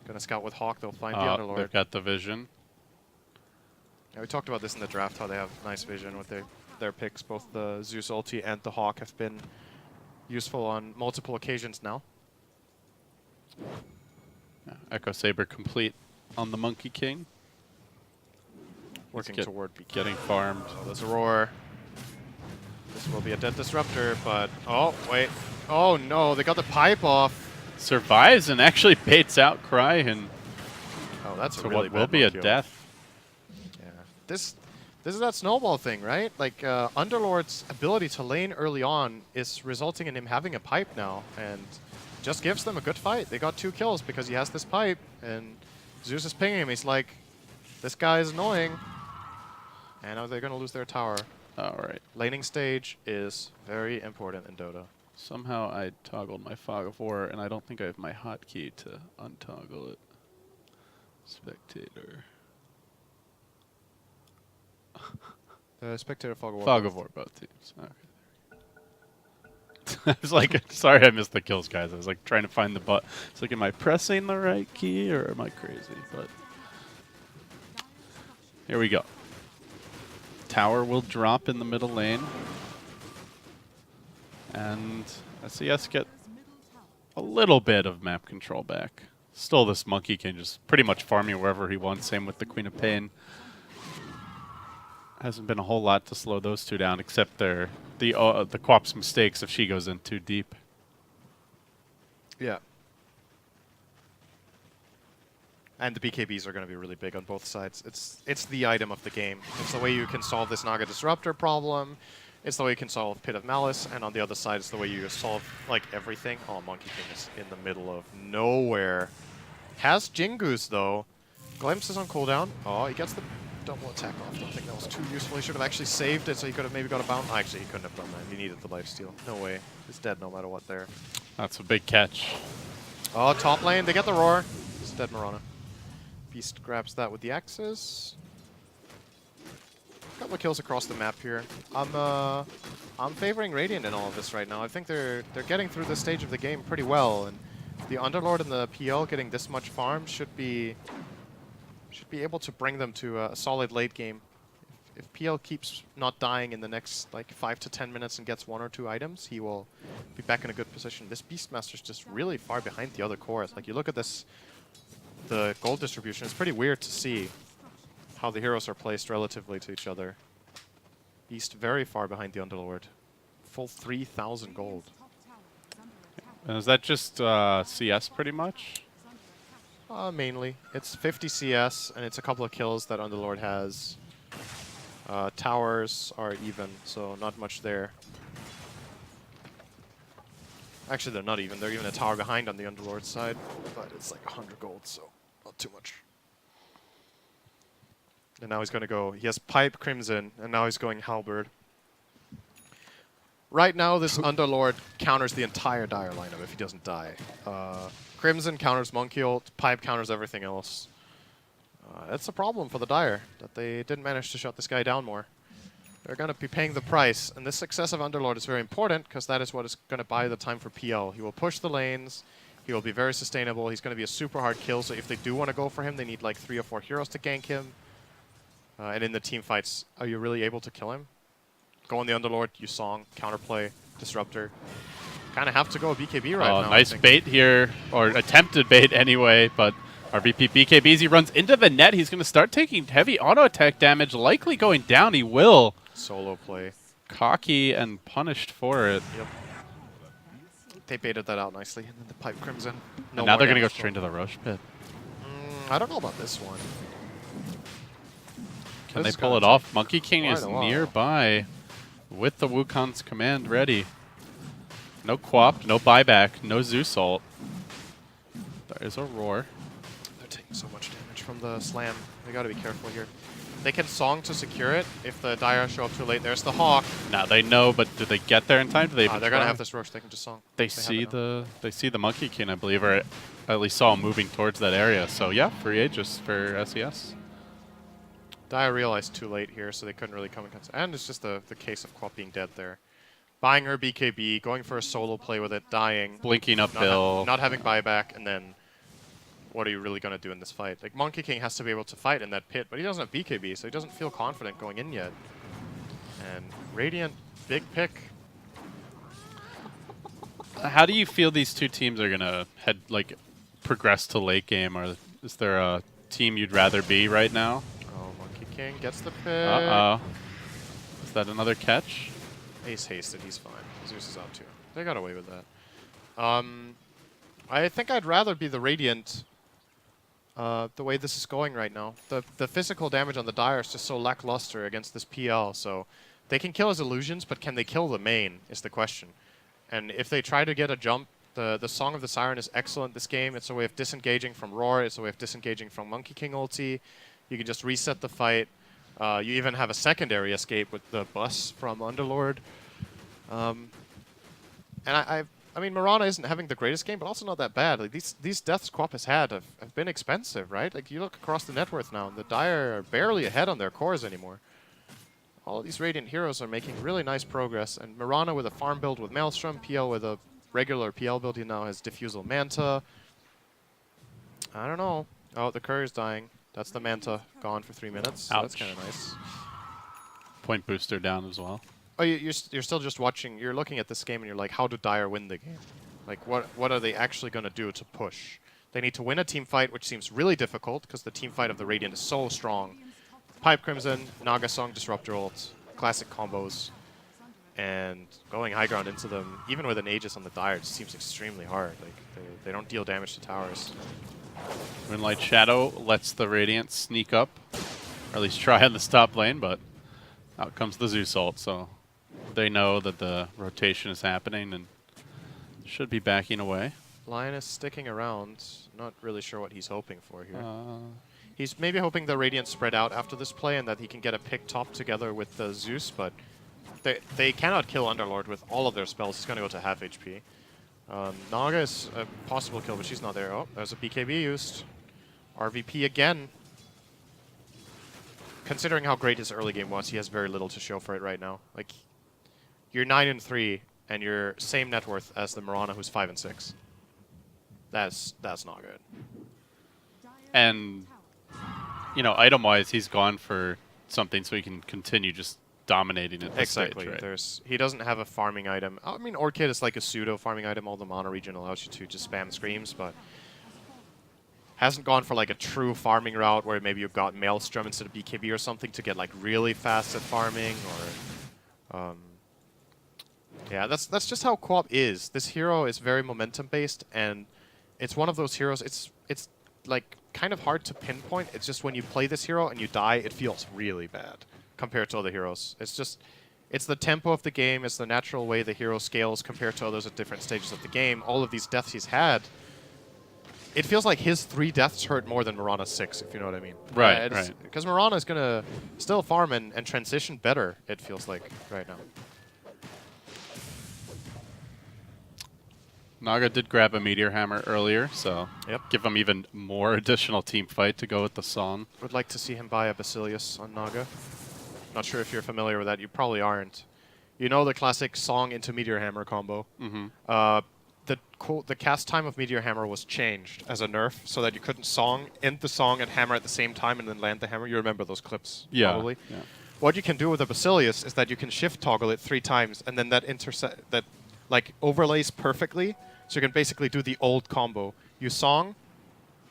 Going to scout with Hawk. They'll find the Underlord. They've got the vision. Yeah, we talked about this in the draft, how they have nice vision with their picks. Both the Zeus ulti and the Hawk have been useful on multiple occasions now. Yeah, Echo Saber complete on the Monkey King. Working toward getting farmed. Oh, there's a Roar. This will be a dead disruptor, but oh wait, oh no, they got the pipe off. Survives and actually baits out Cry, and oh, that's so a really what will bad be a kill. death. Yeah, this is that snowball thing, right? Like Underlord's ability to lane early on is resulting in him having a pipe now, and just gives them a good fight. They got 2 kills because he has this pipe, and Zeus is pinging him. He's like, this guy is annoying, and now they're gonna lose their tower. All right. Laning stage is very important in Dota. Somehow I toggled my Fog of War, and I don't think I have my hotkey to untoggle it. Spectator. Spectator Fog of War. Fog of War, both teams. Okay. I was like, sorry I missed the kills, guys. I was like trying to find the button. It's like, am I pressing the right key, or am I crazy? But here we go. Tower will drop in the middle lane. And SeS get a little bit of map control back. Still, this Monkey can just pretty much farm you wherever he wants. Same with the Queen of Pain. Hasn't been a whole lot to slow those two down, except the co-op's mistakes if she goes in too deep. Yeah. And the BKBs are going to be really big on both sides. It's the item of the game. It's the way you can solve this Naga Disruptor problem. It's the way you can solve Pit of Malice. And on the other side, it's the way you solve, like, everything. Oh, Monkey King is in the middle of nowhere. Has Jingoose, though. Glimpse is on cooldown. Oh, he gets the double attack off. Don't think that was too useful. He should have actually saved it, so he could have maybe got a bounce. Actually, he couldn't have done that. He needed the lifesteal. No way. He's dead no matter what there. That's a big catch. Oh, top lane. They get the Roar. It's dead Mirana. Beast grabs that with the axes. Couple of kills across the map here. I'm favoring Radiant in all of this right now. I think they're getting through this stage of the game pretty well, and the Underlord and the PL getting this much farm should be able to bring them to a solid late game. If PL keeps not dying in the next like 5 to 10 minutes and gets 1 or 2 items, he will be back in a good position. This Beastmaster's just really far behind the other cores. Like, you look at this, the gold distribution, it's pretty weird to see how the heroes are placed relatively to each other. Beast very far behind the Underlord. Full 3,000 gold. And is that just CS pretty much? Mainly. It's 50 CS, and it's a couple of kills that Underlord has. Towers are even, so not much there. Actually, they're not even. They're even a tower behind on the Underlord's side, but it's like 100 gold, so not too much. And now he's going to go. He has Pipe, Crimson, and now he's going Halberd. Right now, this Underlord counters the entire Dire lineup if he doesn't die. Crimson counters Monkey ult, Pipe counters everything else. That's a problem for the Dire, that they didn't manage to shut this guy down more. They're going to be paying the price, and this success of Underlord is very important, because that is what is going to buy the time for PL. He will push the lanes, he will be very sustainable, he's going to be a super hard kill, so if they do want to go for him, they need like 3 or 4 heroes to gank him. And in the team fights, are you really able to kill him? Go on the Underlord, you Song, counterplay, Disruptor. kind of have to go BKB right Oh, now. I nice think. bait here, or attempted bait anyway, but RVP BKBs, he runs into the net. He's going to start taking heavy auto attack damage, likely going down. He will. Solo play. Cocky and punished for it. Yep. They baited that out nicely, and then the pipe crimson. No And now more they're going to go damage straight into the Roche pit. I don't know about this one. Can This they is pull gonna it take off? Monkey King quite is a while. nearby with the Wukong's command ready. No Quap, no buyback, no Zeus ult. There is a roar. They're taking so much damage from the slam. They gotta be careful here. They can song to secure it if the Dire show up too late. There's the Hawk. Now they know, but do they get there in time? Do they? Even They're gonna try? have this rush. They can just song. They have see it now. the Monkey King, I believe, or at least saw him moving towards that area. So yeah, free Aegis for SES. Dire realized too late here, so they couldn't really come against. And it's just the case of Quap being dead there. Buying her BKB, going for a solo play with it, dying, Blinking uphill. not having buyback, and then what are you really gonna do in this fight? Like Monkey King has to be able to fight in that pit, but he doesn't have BKB, so he doesn't feel confident going in yet. And Radiant, big pick. How do you feel these two teams are gonna progress to late game, or is there a team you'd rather be right now? Oh, Monkey King gets the pick. Uh oh. Is that another catch? Ace hasted, he's fine. Zeus is out too. They got away with that. I think I'd rather be the Radiant the way this is going right now. The physical damage on the Dire is just so lackluster against this PL, so they can kill his illusions, but can they kill the main is the question. And if they try to get a jump, the Song of the Siren is excellent this game. It's a way of disengaging from Roar, it's a way of disengaging from Monkey King ulti. You can just reset the fight. You even have a secondary escape with the bus from Underlord. And I mean, Mirana isn't having the greatest game, but also not that bad. Like these deaths Quap has had have been expensive, right? Like you look across the net worth now, and the Dire are barely ahead on their cores anymore. All of these Radiant heroes are making really nice progress, and Mirana with a farm build with Maelstrom, PL with a regular PL build, he now has Diffusal Manta. I don't know. Oh, the Courier's dying. That's the Manta gone for 3 minutes. So that's Ouch. kind of nice. Point booster down as well. Oh, you're still just watching. You're looking at this game and you're like, how do Dire win the game? Like, what are they actually going to do to push? They need to win a team fight, which seems really difficult because the team fight of the Radiant is so strong. Pipe Crimson, Naga Song, Disruptor ult, classic combos, and going high ground into them, even with an Aegis on the Dire, just seems extremely hard. Like they don't deal damage to towers. Moonlight Shadow lets the Radiant sneak up, or at least try on the top lane, but out comes the Zeus ult, so they know that the rotation is happening and should be backing away. Lion is sticking around, not really sure what he's hoping for here. He's maybe hoping the Radiant spread out after this play and that he can get a pick top together with the Zeus, but they cannot kill Underlord with all of their spells. He's going to go to half HP. Naga is a possible kill, but she's not there. Oh, there's a BKB used. RVP again. Considering how great his early game was, he has very little to show for it right now. Like, you're 9-3, and you're same net worth as the Mirana, who's 5-6. That's not good. And, you know, item-wise, he's gone for something so he can continue just dominating at this Exactly. stage, right? He doesn't have a farming item. I mean, Orchid is like a pseudo farming item. All the mana region allows you to just spam screams, but hasn't gone for like a true farming route where maybe you've got Maelstrom instead of BKB or something to get like really fast at farming, or yeah, that's just how Quap is. This hero is very momentum based, and it's one of those heroes. It's like kind of hard to pinpoint. It's just when you play this hero and you die, it feels really bad compared to other heroes. It's the tempo of the game. It's the natural way the hero scales compared to others at different stages of the game. All of these deaths he's had, it feels like his 3 deaths hurt more than Mirana's 6, if you know what I mean. Right, right. Because Mirana is going to still farm and transition better, it feels like, right now. Naga did grab a Meteor Hammer earlier, so Yep. give him even more additional team fight to go with the Song. Would like to see him buy a Basilius on Naga. Not sure if you're familiar with that. You probably aren't. You know the classic Song into Meteor Hammer combo. The cast time of Meteor Hammer was changed as a nerf so that you couldn't end the song and hammer at the same time and then land the hammer. You remember those clips, Yeah. probably. Yeah. What you can do with a Basilius is that you can shift toggle it 3 times, and then that like overlays perfectly. So you can basically do the old combo. You song,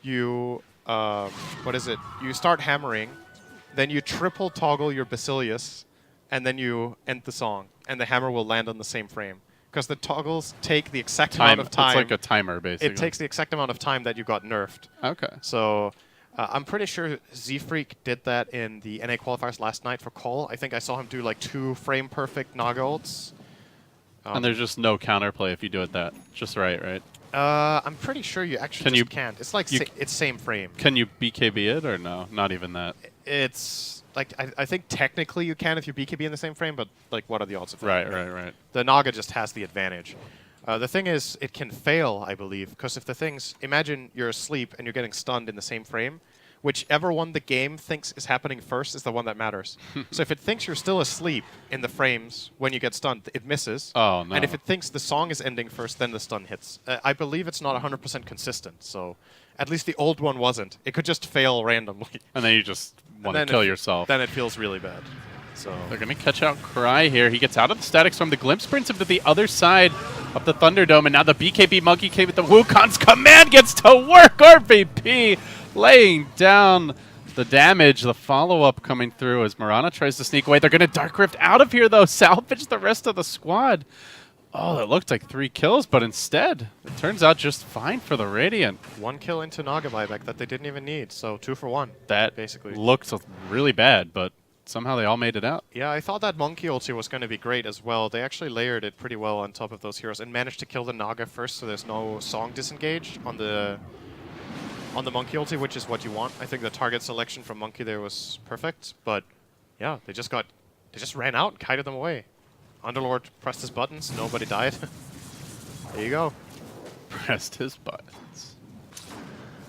you what is it? You start hammering, then you triple toggle your Basilius, and then you end the song, and the hammer will land on the same frame. Because the toggles take the exact amount of time. It's like a timer, basically. It takes the exact amount of time that you got nerfed. Okay. So I'm pretty sure Z-Freak did that in the NA qualifiers last night for Call. I think I saw him do like 2 frame perfect Naga ults. And there's just no counterplay if you do it that just right? I'm pretty sure you actually can't. It's like it's same frame. Can you BKB it or no? Not even that. It's like I think technically you can if you BKB in the same frame, but like what are the odds of that? Right. The Naga just has the advantage. The thing is, it can fail, I believe, because if the things imagine you're asleep and you're getting stunned in the same frame, whichever one the game thinks is happening first is the one that matters. So if it thinks you're still asleep in the frames when you get stunned, it misses. Oh, no. And if it thinks the song is ending first, then the stun hits. I believe it's not 100% consistent, so at least the old one wasn't. It could just fail randomly. And then you just want to kill yourself. Then it feels really bad. So they're going to catch out Cry here. He gets out of the statics from the Glimpse, brings him to the other side of the Thunderdome, and now the BKB Monkey King with the Wukong's command gets to work. RVP laying down the damage. The follow-up coming through as Mirana tries to sneak away. They're going to Dark Rift out of here, though. Salvage the rest of the squad. Oh, that looked like 3 kills, but instead, it turns out just fine for the Radiant. 1 kill into Naga buyback that they didn't even need, so 2 for 1. That basically looked really bad, but somehow they all made it out. Yeah, I thought that Monkey ulti was going to be great as well. They actually layered it pretty well on top of those heroes and managed to kill the Naga first, so there's no song disengaged on the Monkey ulti, which is what you want. I think the target selection from Monkey there was perfect, but yeah, they just ran out and kited them away. Underlord pressed his buttons, nobody died. There you go. Pressed his buttons.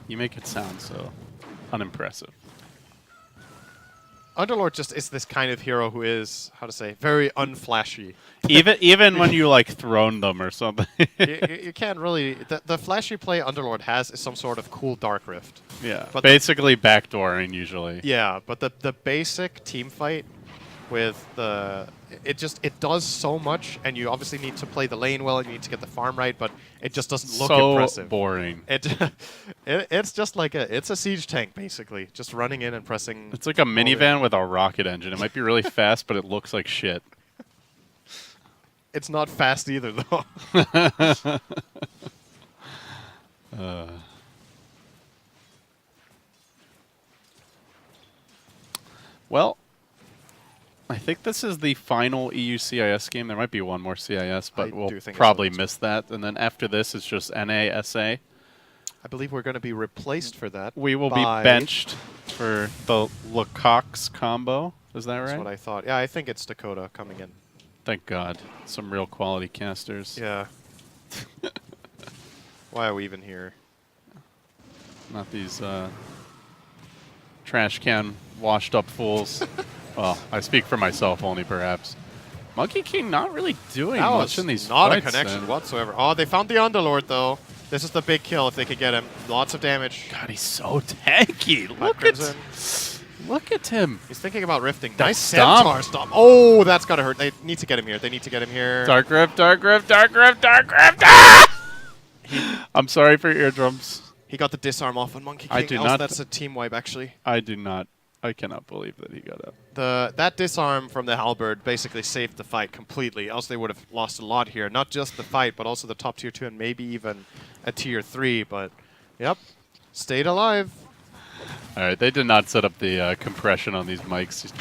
You make it sound so unimpressive. Underlord just is this kind of hero who is, how to say, very unflashy. even when you like throne them or something. you can't really. The flashy play Underlord has is some sort of cool Dark Rift. Yeah, but basically backdooring usually. Yeah, but the basic team fight with it does so much, and you obviously need to play the lane well, and you need to get the farm right, but it just doesn't look impressive. So boring. It's just like it's a siege tank basically, just running in and pressing. It's like a minivan with a rocket engine. It might be really fast, but it looks like shit. It's not fast either, though. Well, I think this is the final EU CIS game. There might be one more CIS, but we'll probably miss that. And then after this, it's just NA, SA. I believe we're going to be replaced for that. We will be benched for the Lecoq's combo. Is that right? That's what I thought. Yeah, I think it's Dakota coming in. Thank God. Some real quality casters. Yeah. Why are we even here? Not these trash can washed up fools. Well, I speak for myself only, perhaps. Monkey King not really doing much in these not fights. A connection whatsoever. Oh, they found the Underlord, though. This is the big kill if they could get him. Lots of damage. God, he's so tanky. Look at him. He's thinking about rifting. That nice stomp. Centaur stomp. Oh, that's got to hurt. They need to get him here. They need to get him here. Dark Rift, Dark Rift, Dark Rift, Dark Rift. Ah! I'm sorry for your eardrums. He got the disarm off on Monkey King. I do not. That's a team wipe, actually. I do not. I cannot believe that he got up. That disarm from the halberd basically saved the fight completely, else they would have lost a lot here. Not just the fight, but also the top tier 2 and maybe even a tier 3. But, yep, stayed alive. All right, they did not set up the compression on these mics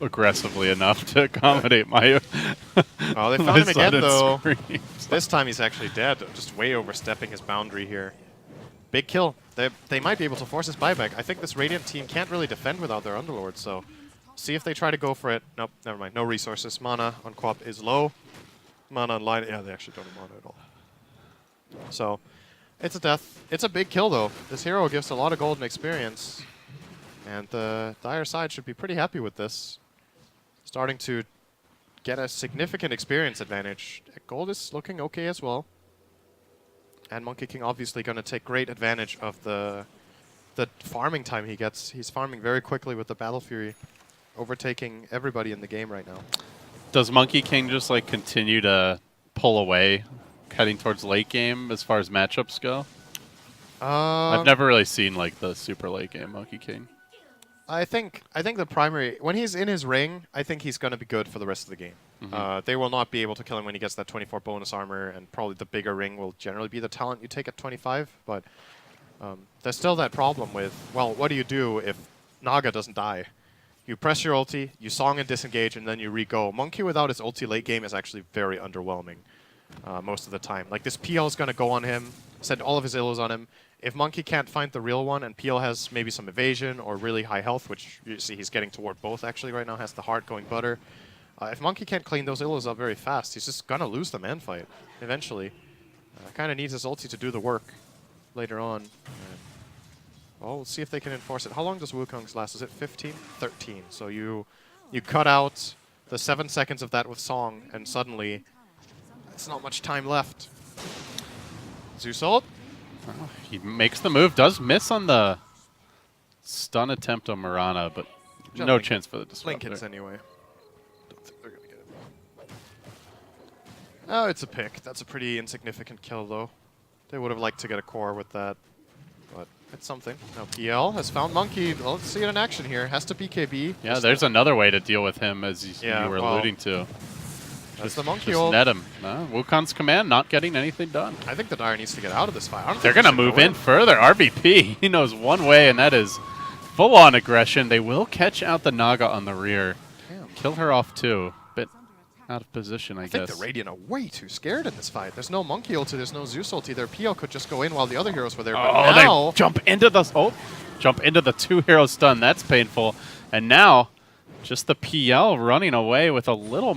aggressively enough to accommodate my Oh, they found him again, though. Screams. This time he's actually dead, just way overstepping his boundary here. Big kill. They might be able to force his buyback. I think this Radiant team can't really defend without their Underlord, so see if they try to go for it. Nope, never mind. No resources. Mana on Quap is low. Mana on line, yeah, they actually don't have mana at all. So, it's a death. It's a big kill, though. This hero gives a lot of golden experience, and the Dire side should be pretty happy with this. Starting to get a significant experience advantage. Gold is looking okay as well. And Monkey King obviously going to take great advantage of the farming time he gets. He's farming very quickly with the Battle Fury, overtaking everybody in the game right now. Does Monkey King just like continue to pull away heading towards late game as far as matchups go? I've Um, never really seen like the super late game Monkey King. I think the primary when he's in his ring, I think he's going to be good for the rest of the game. They will not be able to kill him when he gets that 24 bonus armor, and probably the bigger ring will generally be the talent you take at 25. But there's still that problem with, well, what do you do if Naga doesn't die? You press your ulti, you song and disengage, and then you re-go. Monkey without his ulti late game is actually very underwhelming most of the time. Like, this PL is going to go on him, send all of his illos on him. If Monkey can't find the real one, and PL has maybe some evasion or really high health, which you see he's getting toward both actually right now, has the heart going butter. If Monkey can't clean those illos up very fast, he's just going to lose the man fight eventually. Kind of needs his ulti to do the work later on. Well, we'll see if they can enforce it. How long does Wukong's last? Is it 15? 13. So you cut out the 7 seconds of that with Song, and suddenly it's not much time left. Zeus ult. Oh, he makes the move, does miss on the stun attempt on Mirana, but Just no blink chance for the Blink disruptor. hits anyway. Don't think they're going to get it. Oh, it's a pick. That's a pretty insignificant kill, though. They would have liked to get a core with that, but it's something. Now PL has found Monkey. Well, let's see it in action here. Has to BKB. Yeah, Just there's another way to deal with him, as you Yeah, were well, alluding to. That's the Monkey Just ult. net him. No, Wukong's command not getting anything done. I think the Dire needs to get out of this fight. I don't They're think going to they should move go in further. RVP, he knows one way, and that is full-on aggression. They will catch out the Naga on the rear. Damn. Kill her off, too. Bit out of position, I I think guess. the Radiant are way too scared in this fight. There's no Monkey ulti, there's no Zeus ulti. Their PL could just go in while the other heroes were there. But Oh, now, they jump into the jump into the 2-hero stun. That's painful. And now, just the PL running away with a little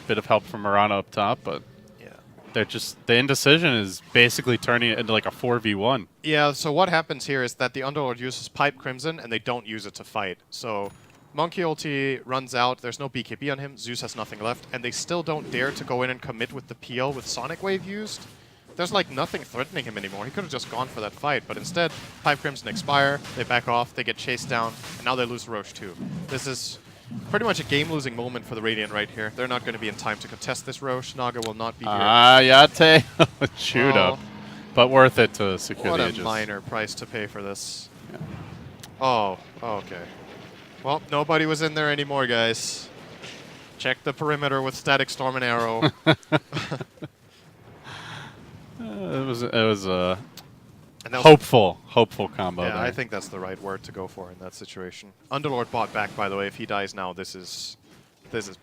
bit of help from Mirana up top, but yeah. they're just the indecision is basically turning it into like a 4v1. Yeah, so what happens here is that the Underlord uses Pipe Crimson, and they don't use it to fight. So Monkey ulti runs out, there's no BKB on him, Zeus has nothing left, and they still don't dare to go in and commit with the PL with Sonic Wave used. There's like nothing threatening him anymore. He could have just gone for that fight, but instead, Pipe Crimson expire, they back off, they get chased down, and now they lose Roche too. This is pretty much a game-losing moment for the Radiant right here. They're not going to be in time to contest this Roche. Naga will not be here. Yate. Shoot Well, up. But worth it to secure What the a edges. minor price to pay for this. Yeah. Oh, okay. Well, nobody was in there anymore, guys. Check the perimeter with Static Storm and Arrow. It was a And that was hopeful combo. Yeah, there. I think that's the right word to go for in that situation. Underlord bought back, by the way. If he dies now, this is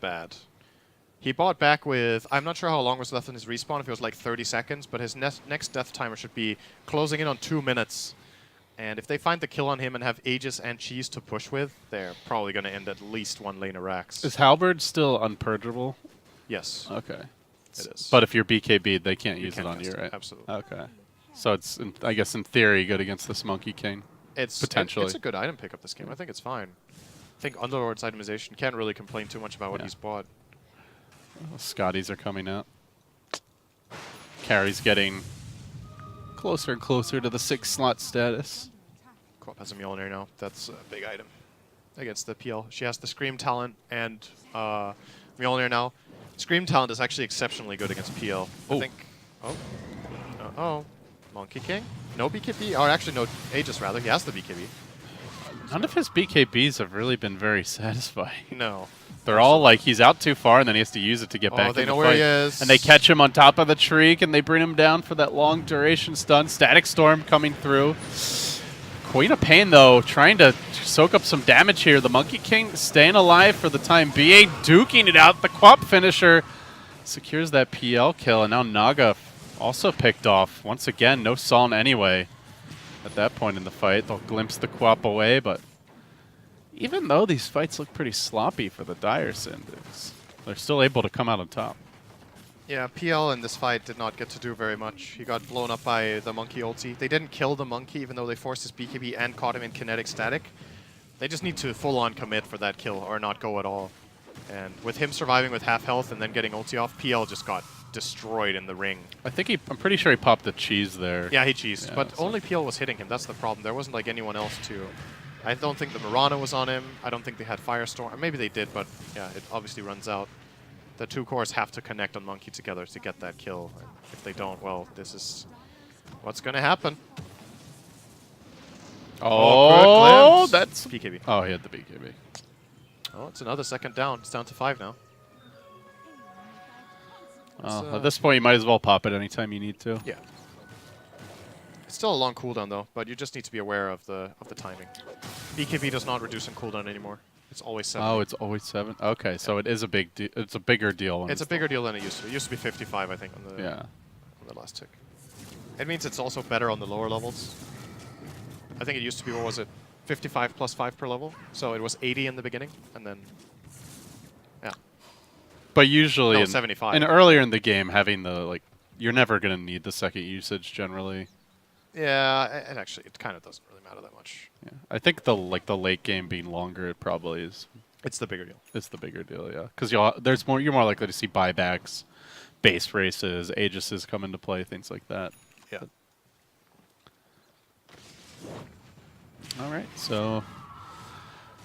bad. He bought back with, I'm not sure how long was left in his respawn, if it was like 30 seconds, but his next death timer should be closing in on 2 minutes. And if they find the kill on him and have Aegis and Cheese to push with, they're probably going to end at least one lane of Rax. Is Halberd still unpurgeable? Yes, Okay. it is. But if you're BKB, they can't You use can't it on cast you, it, right? absolutely. Okay. So it's, I guess, in theory, good against this Monkey King. potentially. It's a good item pickup this game. I think it's fine. I think Underlord's itemization can't really complain too much about what Yeah. he's bought. Scotties are coming out. Carrie's getting closer and closer to the 6-slot status. Co-op has a Mjolnir now. That's a big item against the PL. She has the Scream talent and Mjolnir now. Scream talent is actually exceptionally good against PL. I Oh. think. Oh. Oh. Monkey King? No BKB? Or actually, no Aegis, rather. He has the BKB. None of his BKBs have really been very satisfying. No. They're all like he's out too far and then he has to use it to get Oh, back they in know the where fight. he is. And they catch him on top of the tree and they bring him down for that long duration stun. Static Storm coming through. Queen of Pain, though, trying to soak up some damage here. The Monkey King staying alive for the time being, duking it out. The Quap finisher secures that PL kill, and now Naga also picked off. Once again, no Soln anyway at that point in the fight. They'll glimpse the Quap away, but even though these fights look pretty sloppy for the Dire Syndics, they're still able to come out on top. Yeah, PL in this fight did not get to do very much. He got blown up by the Monkey ulti. They didn't kill the Monkey, even though they forced his BKB and caught him in kinetic static. They just need to full-on commit for that kill, or not go at all. And with him surviving with half health and then getting ulti off, PL just got destroyed in the ring. I think I'm pretty sure he popped the cheese there. Yeah, he cheesed, Yeah, but so- only PL was hitting him. That's the problem. There wasn't like anyone else to. I don't think the Mirana was on him. I don't think they had Firestorm. Maybe they did, but yeah, it obviously runs out. The two cores have to connect on Monkey together to get that kill. And if they don't, well, this is what's going to happen. Oh, good glimpse. that's BKB. Oh, he had the BKB. Oh, it's another second down. It's down to 5 now. Well, at this point, you might as well pop it anytime you need to. Yeah. It's still a long cooldown though, but you just need to be aware of the timing. BKB does not reduce in cooldown anymore. It's always 7. Oh, it's always 7. Okay, so it is a big. It's a bigger deal. When It's a bigger deal than it used to be. It used to be 55, I think, on the Yeah. on the last tick. It means it's also better on the lower levels. I think it used to be, what was it, 55 plus 5 per level? So it was 80 in the beginning, and then, yeah. But usually, No, in, 75. and earlier in the game, having the you're never gonna need the second usage generally. Yeah, it actually, it kind of doesn't really matter that much. Yeah. I think the late game being longer, it probably is. It's the bigger deal. It's the bigger deal, yeah. Because you're more likely to see buybacks, base races, Aegises come into play, things like that. Yeah. All right, so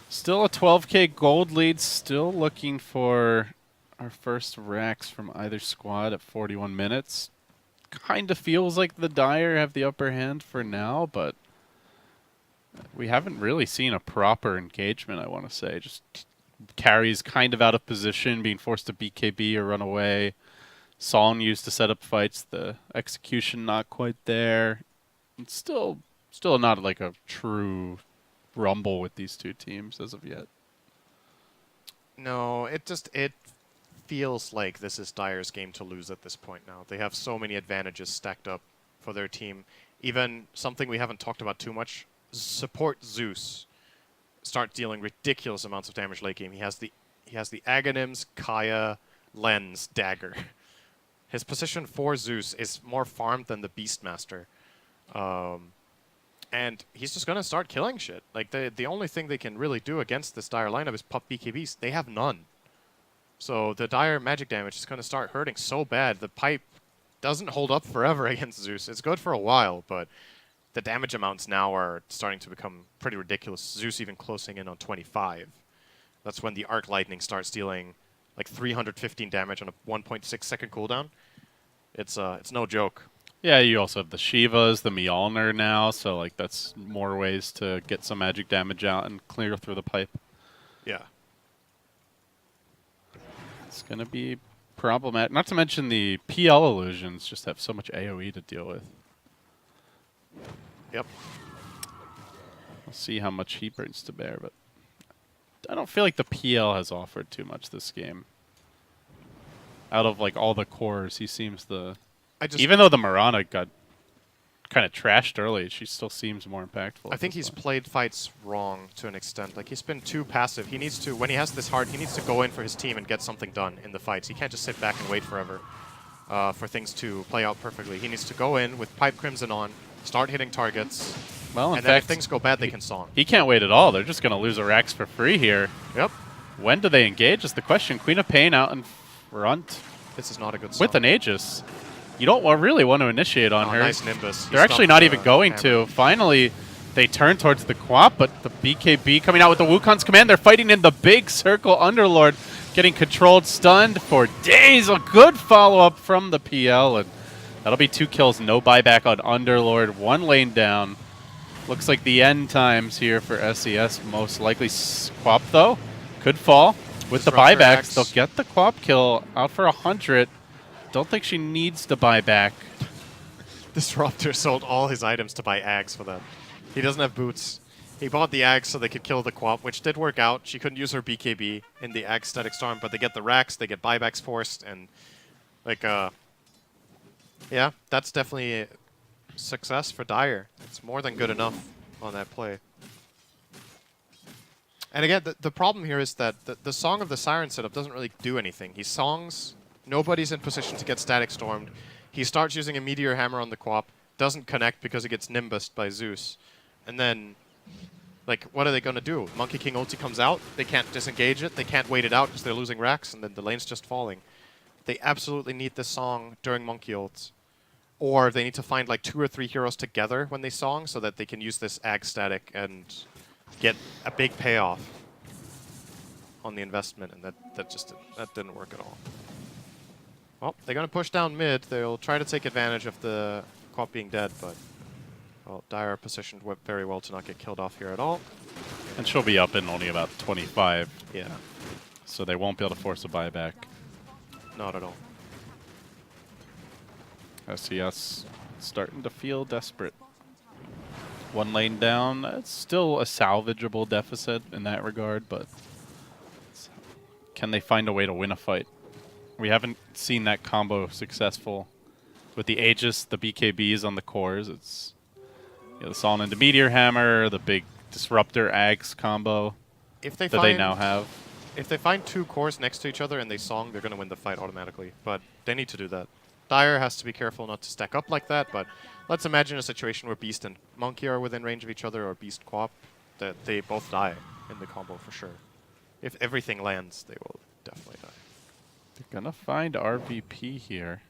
still a 12K gold lead. Still looking for our first racks from either squad at 41 minutes. Kind of feels like the Dire have the upper hand for now, but we haven't really seen a proper engagement, I want to say. Just carries kind of out of position, being forced to BKB or run away. Song used to set up fights, the execution not quite there. It's still not like a true rumble with these two teams as of yet. No, it feels like this is Dire's game to lose at this point now. They have so many advantages stacked up for their team. Even something we haven't talked about too much, support Zeus start dealing ridiculous amounts of damage late game. He has the Aghanims, Kaya, Lens, Dagger. His position for Zeus is more farmed than the Beastmaster. And he's just going to start killing shit. Like, the only thing they can really do against this Dire lineup is pop BKBs. They have none. So the Dire magic damage is going to start hurting so bad. The pipe doesn't hold up forever against Zeus. It's good for a while, but the damage amounts now are starting to become pretty ridiculous. Zeus even closing in on 25. That's when the Arc Lightning starts dealing like 315 damage on a 1.6 second cooldown. It's no joke. Yeah, you also have the Shivas, the Mjolnir now, so like that's more ways to get some magic damage out and clear through the pipe. Yeah. It's going to be problematic. Not to mention the PL illusions just have so much AoE to deal with. Yep. We'll see how much he brings to bear, but I don't feel like the PL has offered too much this game. Out of like all the cores, he seems even though the Mirana got kind of trashed early, she still seems more impactful. I think he's played fights wrong to an extent. Like, he's been too passive. He needs to, when he has this heart, he needs to go in for his team and get something done in the fights. He can't just sit back and wait forever for things to play out perfectly. He needs to go in with Pipe Crimson on, start hitting targets, Well, in and then if fact, things go bad, they can song. he can't wait at all. They're just going to lose a Rax for free here. Yep. When do they engage is the question. Queen of Pain out in front This is not a good song. with an Aegis. You don't really want to initiate on her. Nice Nimbus. They're actually not even going to. Finally, they turn towards the Quap, but the BKB coming out with the Wukong's command. They're fighting in the big circle. Underlord getting controlled, stunned for days. A good follow-up from the PL, and that'll be 2 kills. No buyback on Underlord. 1 lane down. Looks like the end times here for SES. Most likely Quap, though, could fall. With the Disruptor buybacks, X. they'll get the Quap kill out for 100. Don't think she needs to buy back. Disruptor sold all his items to buy Ags for that. He doesn't have boots. He bought the Ags so they could kill the Quap, which did work out. She couldn't use her BKB in the Ag Static Storm, but they get the racks, they get buybacks forced, and like, yeah, that's definitely a success for Dire. It's more than good enough on that play. And again, the problem here is that the Song of the Siren setup doesn't really do anything. He songs, nobody's in position to get Static Stormed. He starts using a Meteor Hammer on the Quap, doesn't connect because he gets Nimbused by Zeus. And then, like, what are they going to do? Monkey King ulti comes out, they can't disengage it, they can't wait it out because they're losing racks, and then the lane's just falling. They absolutely need this song during Monkey ults. Or they need to find like 2 or 3 heroes together when they song so that they can use this Ag Static and get a big payoff on the investment, and that didn't work at all. Well, they're going to push down mid. They'll try to take advantage of the Quap being dead, but well, Dire positioned very well to not get killed off here at all. And she'll be up in only about 25, Yeah, so they won't be able to force a buyback. not at all. SeS starting to feel desperate. One lane down. It's still a salvageable deficit in that regard, but can they find a way to win a fight? We haven't seen that combo successful with the Aegis, the BKBs on the cores. It's the Solon into Meteor Hammer, the big Disruptor Ags combo If they that they now have. If they find two cores next to each other and they song, they're going to win the fight automatically. But they need to do that. Dire has to be careful not to stack up like that, but let's imagine a situation where Beast and Monkey are within range of each other, or Beast Quap, that they both die in the combo for sure. If everything lands, they will definitely die. They're gonna find RVP here.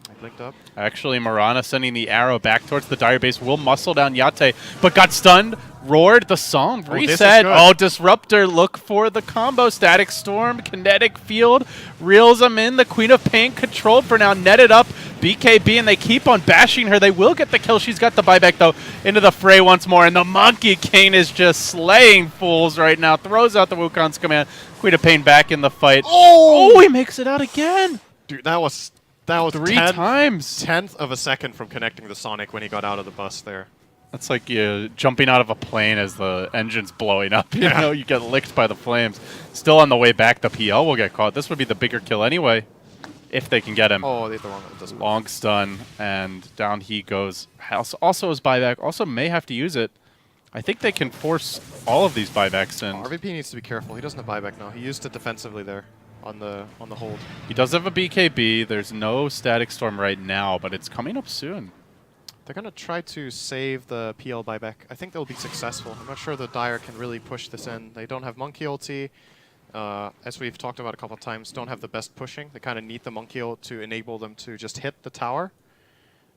I blinked up. Actually, Marana sending the arrow back towards the Dire base will muscle down Yate, but got stunned. Roared the song. Oh, this is Reset. good. Oh, Disruptor. Look for the combo. Static Storm. Kinetic Field. Reels them in. The Queen of Pain controlled for now. Netted up. BKB, and they keep on bashing her. They will get the kill. She's got the buyback, though, into the fray once more. And the Monkey King is just slaying fools right now. Throws out the Wukong's command. Queen of Pain back in the fight. Oh, he makes it out again. Dude, that was 3 times. Tenth of a second from connecting the Sonic when he got out of the bus there. That's like you jumping out of a plane as the engine's blowing up. You know, you get licked by the flames. Still on the way back, the PL will get caught. This would be the bigger kill anyway, if they can get him. Oh, they hit the wrong one. It doesn't matter. Long stun, and down he goes. Also his buyback. Also may have to use it. I think they can force all of these buybacks in. RVP needs to be careful. He doesn't have buyback now. He used it defensively there on the hold. He does have a BKB. There's no Static Storm right now, but it's coming up soon. They're going to try to save the PL buyback. I think they'll be successful. I'm not sure the Dire can really push this in. They don't have Monkey ulti. As we've talked about a couple of times, don't have the best pushing. They kind of need the Monkey ult to enable them to just hit the tower.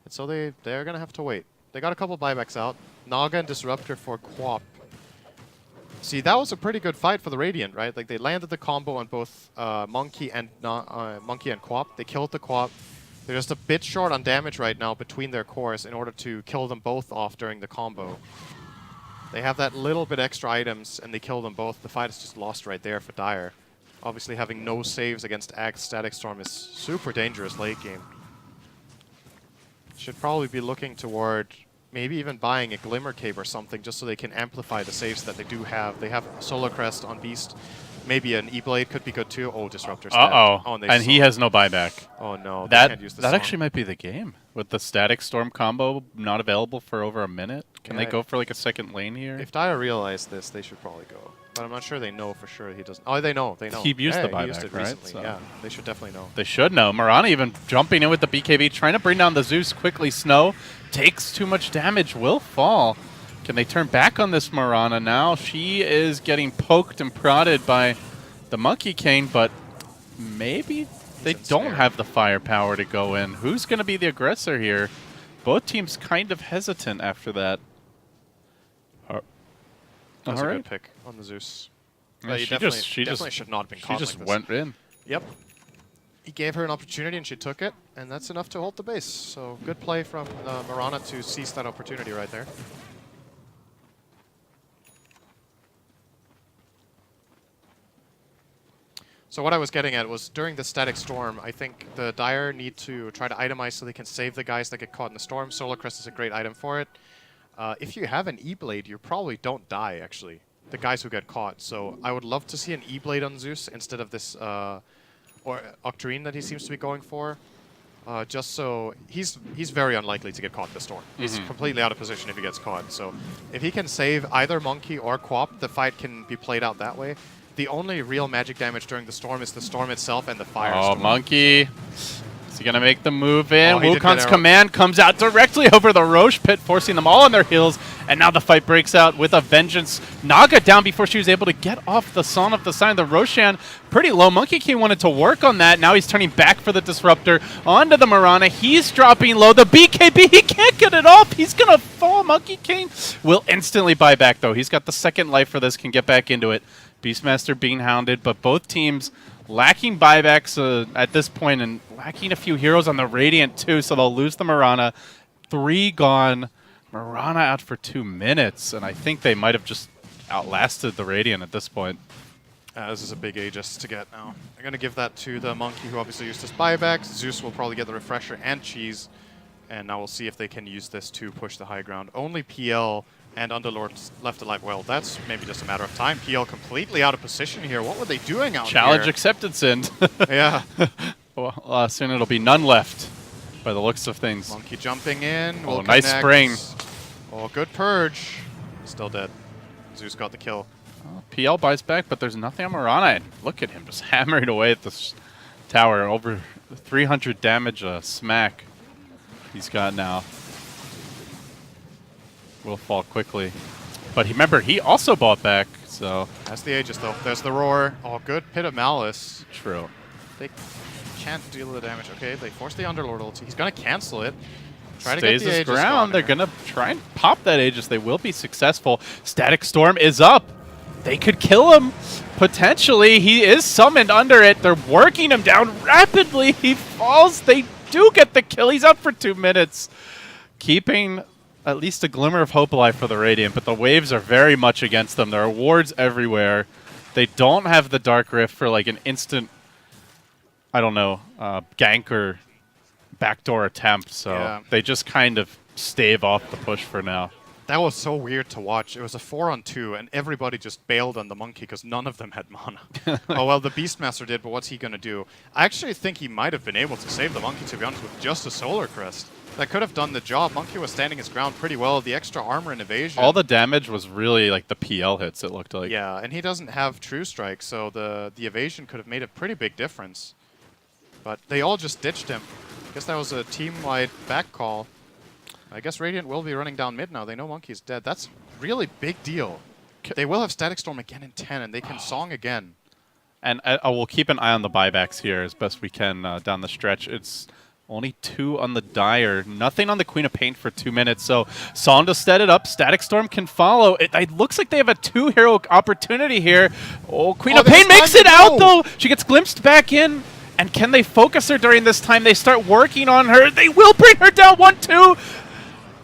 And so they're going to have to wait. They got a couple buybacks out. Naga and Disruptor for Quap. See, that was a pretty good fight for the Radiant, right? Like, they landed the combo on both Monkey and Quap. They killed the Quap. They're just a bit short on damage right now between their cores in order to kill them both off during the combo. They have that little bit extra items, and they kill them both. The fight is just lost right there for Dire. Obviously, having no saves against Axe Static Storm is super dangerous late game. Should probably be looking toward maybe even buying a Glimmer Cape or something just so they can amplify the saves that they do have. They have Solar Crest on Beast. Maybe an E-Blade could be good too. Oh, Disruptor's dead. Uh-oh. And he has no buyback. Oh, no. They can't use the That song. actually might be the game. With the Static Storm combo not available for over a minute. Can they Yeah. go for like a second lane here? If Dire realized this, they should probably go. But I'm not sure they know for sure he doesn't. Oh, they know. They know. He used the He used buyback, it right? recently. So- Yeah, they should definitely know. They should know. Marana even jumping in with the BKB, trying to bring down the Zeus quickly. Snow takes too much damage, will fall. Can they turn back on this Marana now? She is getting poked and prodded by the Monkey King, but maybe they don't ensnared. have the firepower to go in. Who's going to be the aggressor here? Both teams kind of hesitant after that. That's a Alright. good pick on the Zeus. Yeah, He she definitely, just definitely should not have been She caught just like this. went in. Yep. He gave her an opportunity and she took it, and that's enough to hold the base. So good play from Marana to seize that opportunity right there. So what I was getting at was during the Static Storm, I think the Dire need to try to itemize so they can save the guys that get caught in the storm. Solar Crest is a great item for it. If you have an E-Blade, you probably don't die, actually. The guys who get caught. So I would love to see an E-Blade on Zeus instead of this or Octarine that he seems to be going for. Just so he's very unlikely to get caught in the storm. He's completely out of position if he gets caught. So if he can save either Monkey or Quap, the fight can be played out that way. The only real magic damage during the storm is the storm itself and the fire. Oh, storm. Monkey. Is he going to make the move in? Oh, he did get Wukong's arrow. command comes out directly over the Roche pit, forcing them all on their heels. And now the fight breaks out with a vengeance. Naga down before she was able to get off the Son of the Sign. The Roshan pretty low. Monkey King wanted to work on that. Now he's turning back for the Disruptor. Onto the Marana. He's dropping low. The BKB, he can't get it off. He's going to fall. Monkey King will instantly buy back, though. He's got the second life for this, can get back into it. Beastmaster being hounded, but both teams lacking buybacks at this point and lacking a few heroes on the Radiant too, so they'll lose the Mirana. 3 gone. Mirana out for 2 minutes, and I think they might have just outlasted the Radiant at this point. This is a big Aegis to get now. I'm going to give that to the Monkey, who obviously used his buybacks. Zeus will probably get the Refresher and Cheese. And now we'll see if they can use this to push the high ground. Only PL and Underlord left alive. Well, that's maybe just a matter of time. PL completely out of position here. What were they doing out Challenge here? accepted, Sind. Yeah. Well, soon it'll be none left by the looks of things. Monkey jumping in. Oh, Will nice connect. spring. Oh, good purge. Still dead. Zeus got the kill. PL buys back, but there's nothing on Mirana. And look at him just hammering away at this tower. Over 300 damage smack he's got now. Will fall quickly. But remember, he also bought back, so... That's the Aegis, though. There's the Roar. Oh, good Pit of Malice. True. They can't deal the damage. Okay, they force the Underlord ulti. He's going to cancel it. Try to Stays get the his Aegis ground. They're going going to try and pop that Aegis. They will be successful. Static Storm is up. They could kill him. Potentially. He is summoned under it. They're working him down rapidly. He falls. They do get the kill. He's up for 2 minutes. Keeping at least a glimmer of hope alive for the Radiant, but the waves are very much against them. There are wards everywhere. They don't have the Dark Rift for like an instant, I don't know, gank or backdoor attempt, so Yeah. they just kind of stave off the push for now. That was so weird to watch. It was a 4-on-2, and everybody just bailed on the Monkey because none of them had mana. Oh, well, the Beastmaster did, but what's he going to do? I actually think he might have been able to save the Monkey, to be honest, with just a Solar Crest. That could have done the job. Monkey was standing his ground pretty well. The extra armor and evasion. All the damage was really like the PL hits, it looked like. Yeah, and he doesn't have True Strike, so the evasion could have made a pretty big difference. But they all just ditched him. I guess that was a team-wide back call. I guess Radiant will be running down mid now. They know Monkey is dead. That's really big deal. They will have Static Storm again in 10, and they can Song again. And I will keep an eye on the buybacks here as best we can down the stretch. It's only 2 on the Dire. Nothing on the Queen of Paint for 2 minutes. So Sonda set it up. Static Storm can follow. It looks like they have a 2-hero opportunity here. Oh, Queen of Paint makes it out, though. She gets glimpsed back in. And can they focus her during this time? They start working on her. They will bring her down 1-2.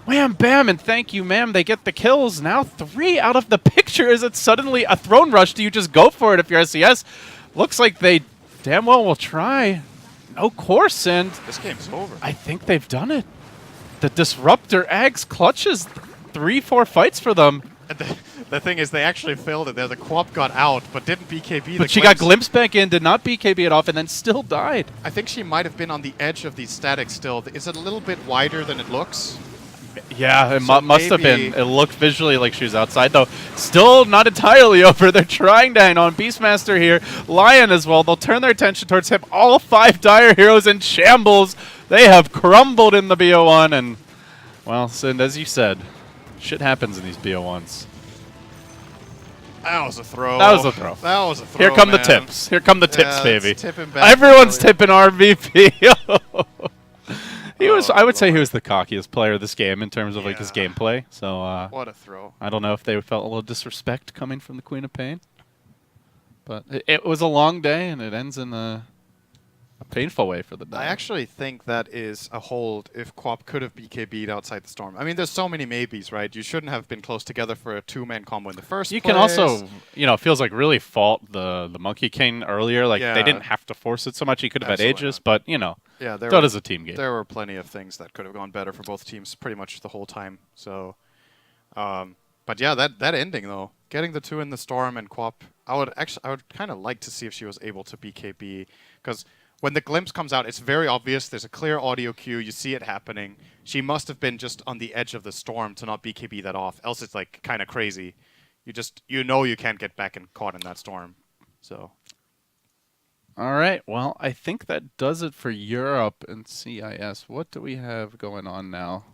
Wham, bam, and thank you, ma'am. They get the kills. Now 3 out of the picture. Is it suddenly a throne rush? Do you just go for it if you're SES? Looks like they damn well will try. No course, and This game's over. I think they've done it. The Disruptor Ags clutches 3-4 fights for them. And the thing is, they actually failed it there. The Quap got out, but didn't BKB But she got glimpsed back in, did not BKB it off, and then still died. I think she might have been on the edge of the static still. Is it a little bit wider than it looks? Yeah, it So must have maybe- been. It looked visually like she was outside, though. Still not entirely over. They're trying to hang on. Beastmaster here. Lion as well. They'll turn their attention towards him. All 5 Dire heroes in shambles. They have crumbled in the BO1. And, well, Sind, as you said, shit happens in these BO1s. That was a throw. That was a throw. That was a throw, Here come the man. tips. Here come the tips, Yeah, baby. let's tip him back Everyone's earlier. tipping RVP. He was. Oh, I would say he Lord. was the cockiest player of this game in terms of like his Yeah. gameplay. So What a throw. I don't know if they felt a little disrespect coming from the Queen of Pain. But it was a long day, and it ends in a painful way for the Dire. I actually think that is a hold if Quap could have BKB'd outside the storm. I mean, there's so many maybes, right? You shouldn't have been close together for a 2-man combo in the first You place. can also, it feels like really fault the Monkey King earlier. Like Yeah. they didn't have to force it so much. He could have had Absolutely Aegis, not. but Yeah, there that were, is a team game. there were plenty of things that could have gone better for both teams pretty much the whole time. So, but yeah, that ending though, getting the 2 in the storm and Quap, I would kind of like to see if she was able to BKB, because when the glimpse comes out, it's very obvious. There's a clear audio cue. You see it happening. She must have been just on the edge of the storm to not BKB that off. Else it's like kind of crazy. You know you can't get back and caught in that storm. So All right. Well, I think that does it for Europe and CIS. What do we have going on now?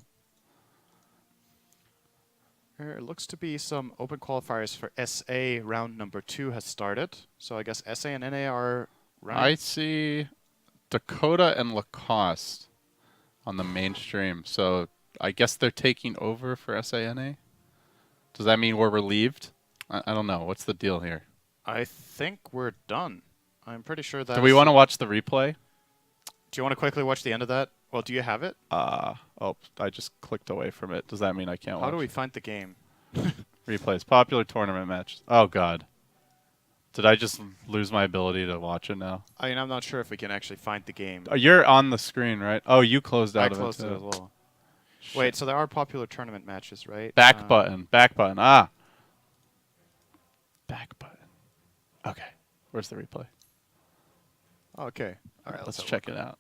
there looks to be some open qualifiers for SA. Round number 2 has started. So I guess SA and NA are running. I see Dakota and Lacoste on the mainstream. So I guess they're taking over for SANA. Does that mean we're relieved? I don't know. What's the deal here? I think we're done. I'm pretty sure that. Do we want to watch the replay? Do you want to quickly watch the end of that? Well, do you have it? Oh, I just clicked away from it. Does that mean I can't watch? How do we find the game? Replays, popular tournament matches. Oh God, did I just lose my ability to watch it now? I mean, I'm not sure if we can actually find the game. You're on the screen, right? Oh, you closed out I of closed it it too. as well. Wait, so there are popular tournament matches, right? Back button. Back button. Ah. Back button. Okay. Where's the replay? Okay. All right. Let's check it out.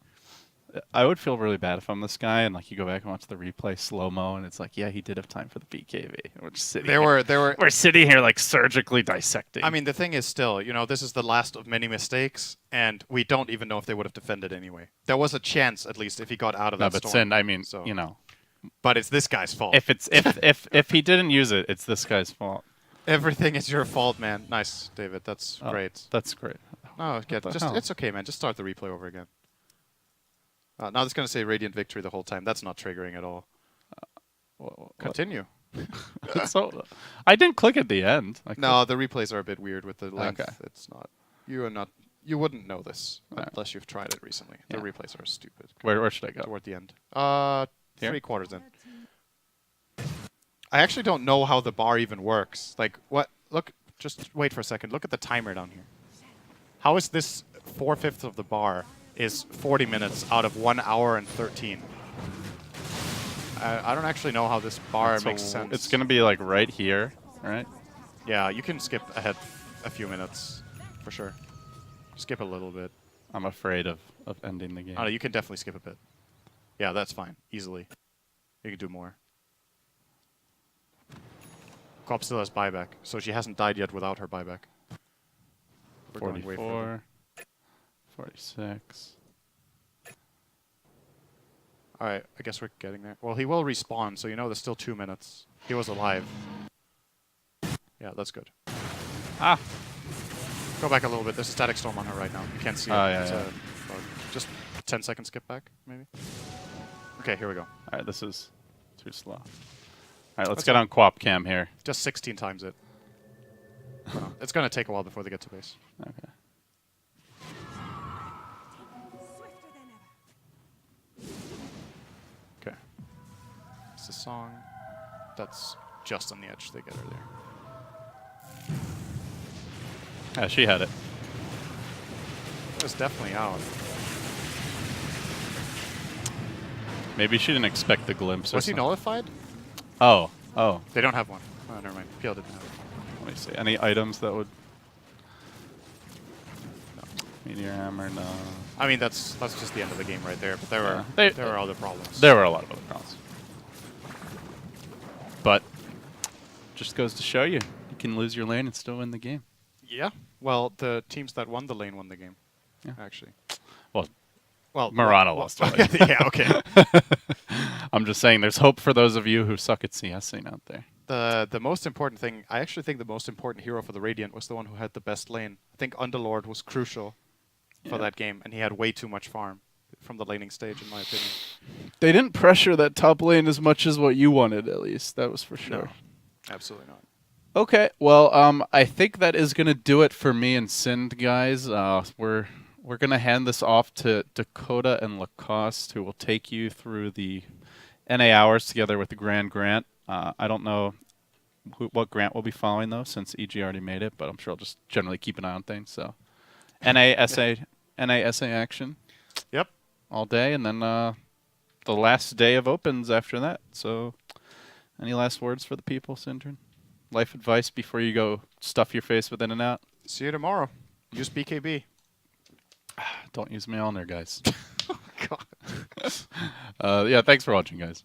I would feel really bad if I'm this guy and like you go back and watch the replay slow mo and it's like, yeah, he did have time for the BKB. We're just sitting. We're sitting here like surgically dissecting. I mean, the thing is still, this is the last of many mistakes, and we don't even know if they would have defended anyway. There was a chance, at least, if he got out of that but storm. Sin, I mean, So- you know, But it's this guy's fault. if he didn't use it, it's this guy's fault. Everything is your fault, man. Nice, David. That's Oh, great. That's great. No, the hell? it's okay, man. Just start the replay over again. Now it's going to say Radiant Victory the whole time. That's not triggering at all. Continue. So, I didn't click at the end. No, the replays are a bit weird with the length. Okay. It's not. You wouldn't know this No. unless you've tried it recently. The Yeah. replays are stupid. Where should I go? Toward the end. Here? 3/4 in. I actually don't know how the bar even works. Like, what? Look, just wait for a second. Look at the timer down here. How is this 4/5 of the bar is 40 minutes out of 1 hour and 13? I don't actually know how this bar makes sense. It's gonna be like right here, right? Yeah, you can skip ahead a few minutes, for sure. Skip a little bit. I'm afraid of ending the game. Oh, no, you can definitely skip a bit. Yeah, that's fine. Easily. You can do more. Cop still has buyback, so she hasn't died yet without her buyback. We're going way further. 44, 46. Alright, I guess we're getting there. Well, he will respawn, so there's still 2 minutes. He was alive. Yeah, that's good. Ah! Go back a little bit. There's a static storm on her right now. You can't see it. Oh, yeah, It's yeah. a bug. Just 10 seconds skip back, maybe? Okay, here we go. Alright, this is too slow. Alright, let's That's get fine. on Quap Cam here. Just 16 times it. No, it's going to take a while before they get to base. Okay. Okay. It's the song. That's just on the edge. They get her there. Yeah, she had it. It was definitely out. Maybe she didn't expect the glimpse. Was he or something. nullified? Oh. They don't have one. Oh, never mind. PL didn't have it. Let me see. Any items that would... Meteor Hammer, no. I mean, that's just the end of the game right there. But there were They- there were other problems. There were a lot of other problems. But just goes to show you can lose your lane and still win the game. Yeah. Well, the teams that won the lane won the game. Yeah. Actually. Well, Well, Murano well, lost the lane. yeah. Okay. I'm just saying there's hope for those of you who suck at CSing out there. The most important thing, I actually think the most important hero for the Radiant was the one who had the best lane. I think Underlord was crucial for Yeah. that game, and he had way too much farm from the laning stage, in my opinion. They didn't pressure that top lane as much as what you wanted, at least. That was for sure. No, absolutely not. Okay, well, I think that is going to do it for me and Sind, guys. We're going to hand this off to Dakota and Lacoste, who will take you through the NA hours together with the Grand Grant. I don't know what Grant we'll be following, though, since EG already made it, but I'm sure I'll just generally keep an eye on things. So, NA SA action. Yep. All day, and then the last day of opens after that. So, any last words for the people, Syndren? Life advice before you go stuff your face with In-N-Out? See you tomorrow. Use BKB. Don't use me on there, guys. God. Yeah, thanks for watching, guys.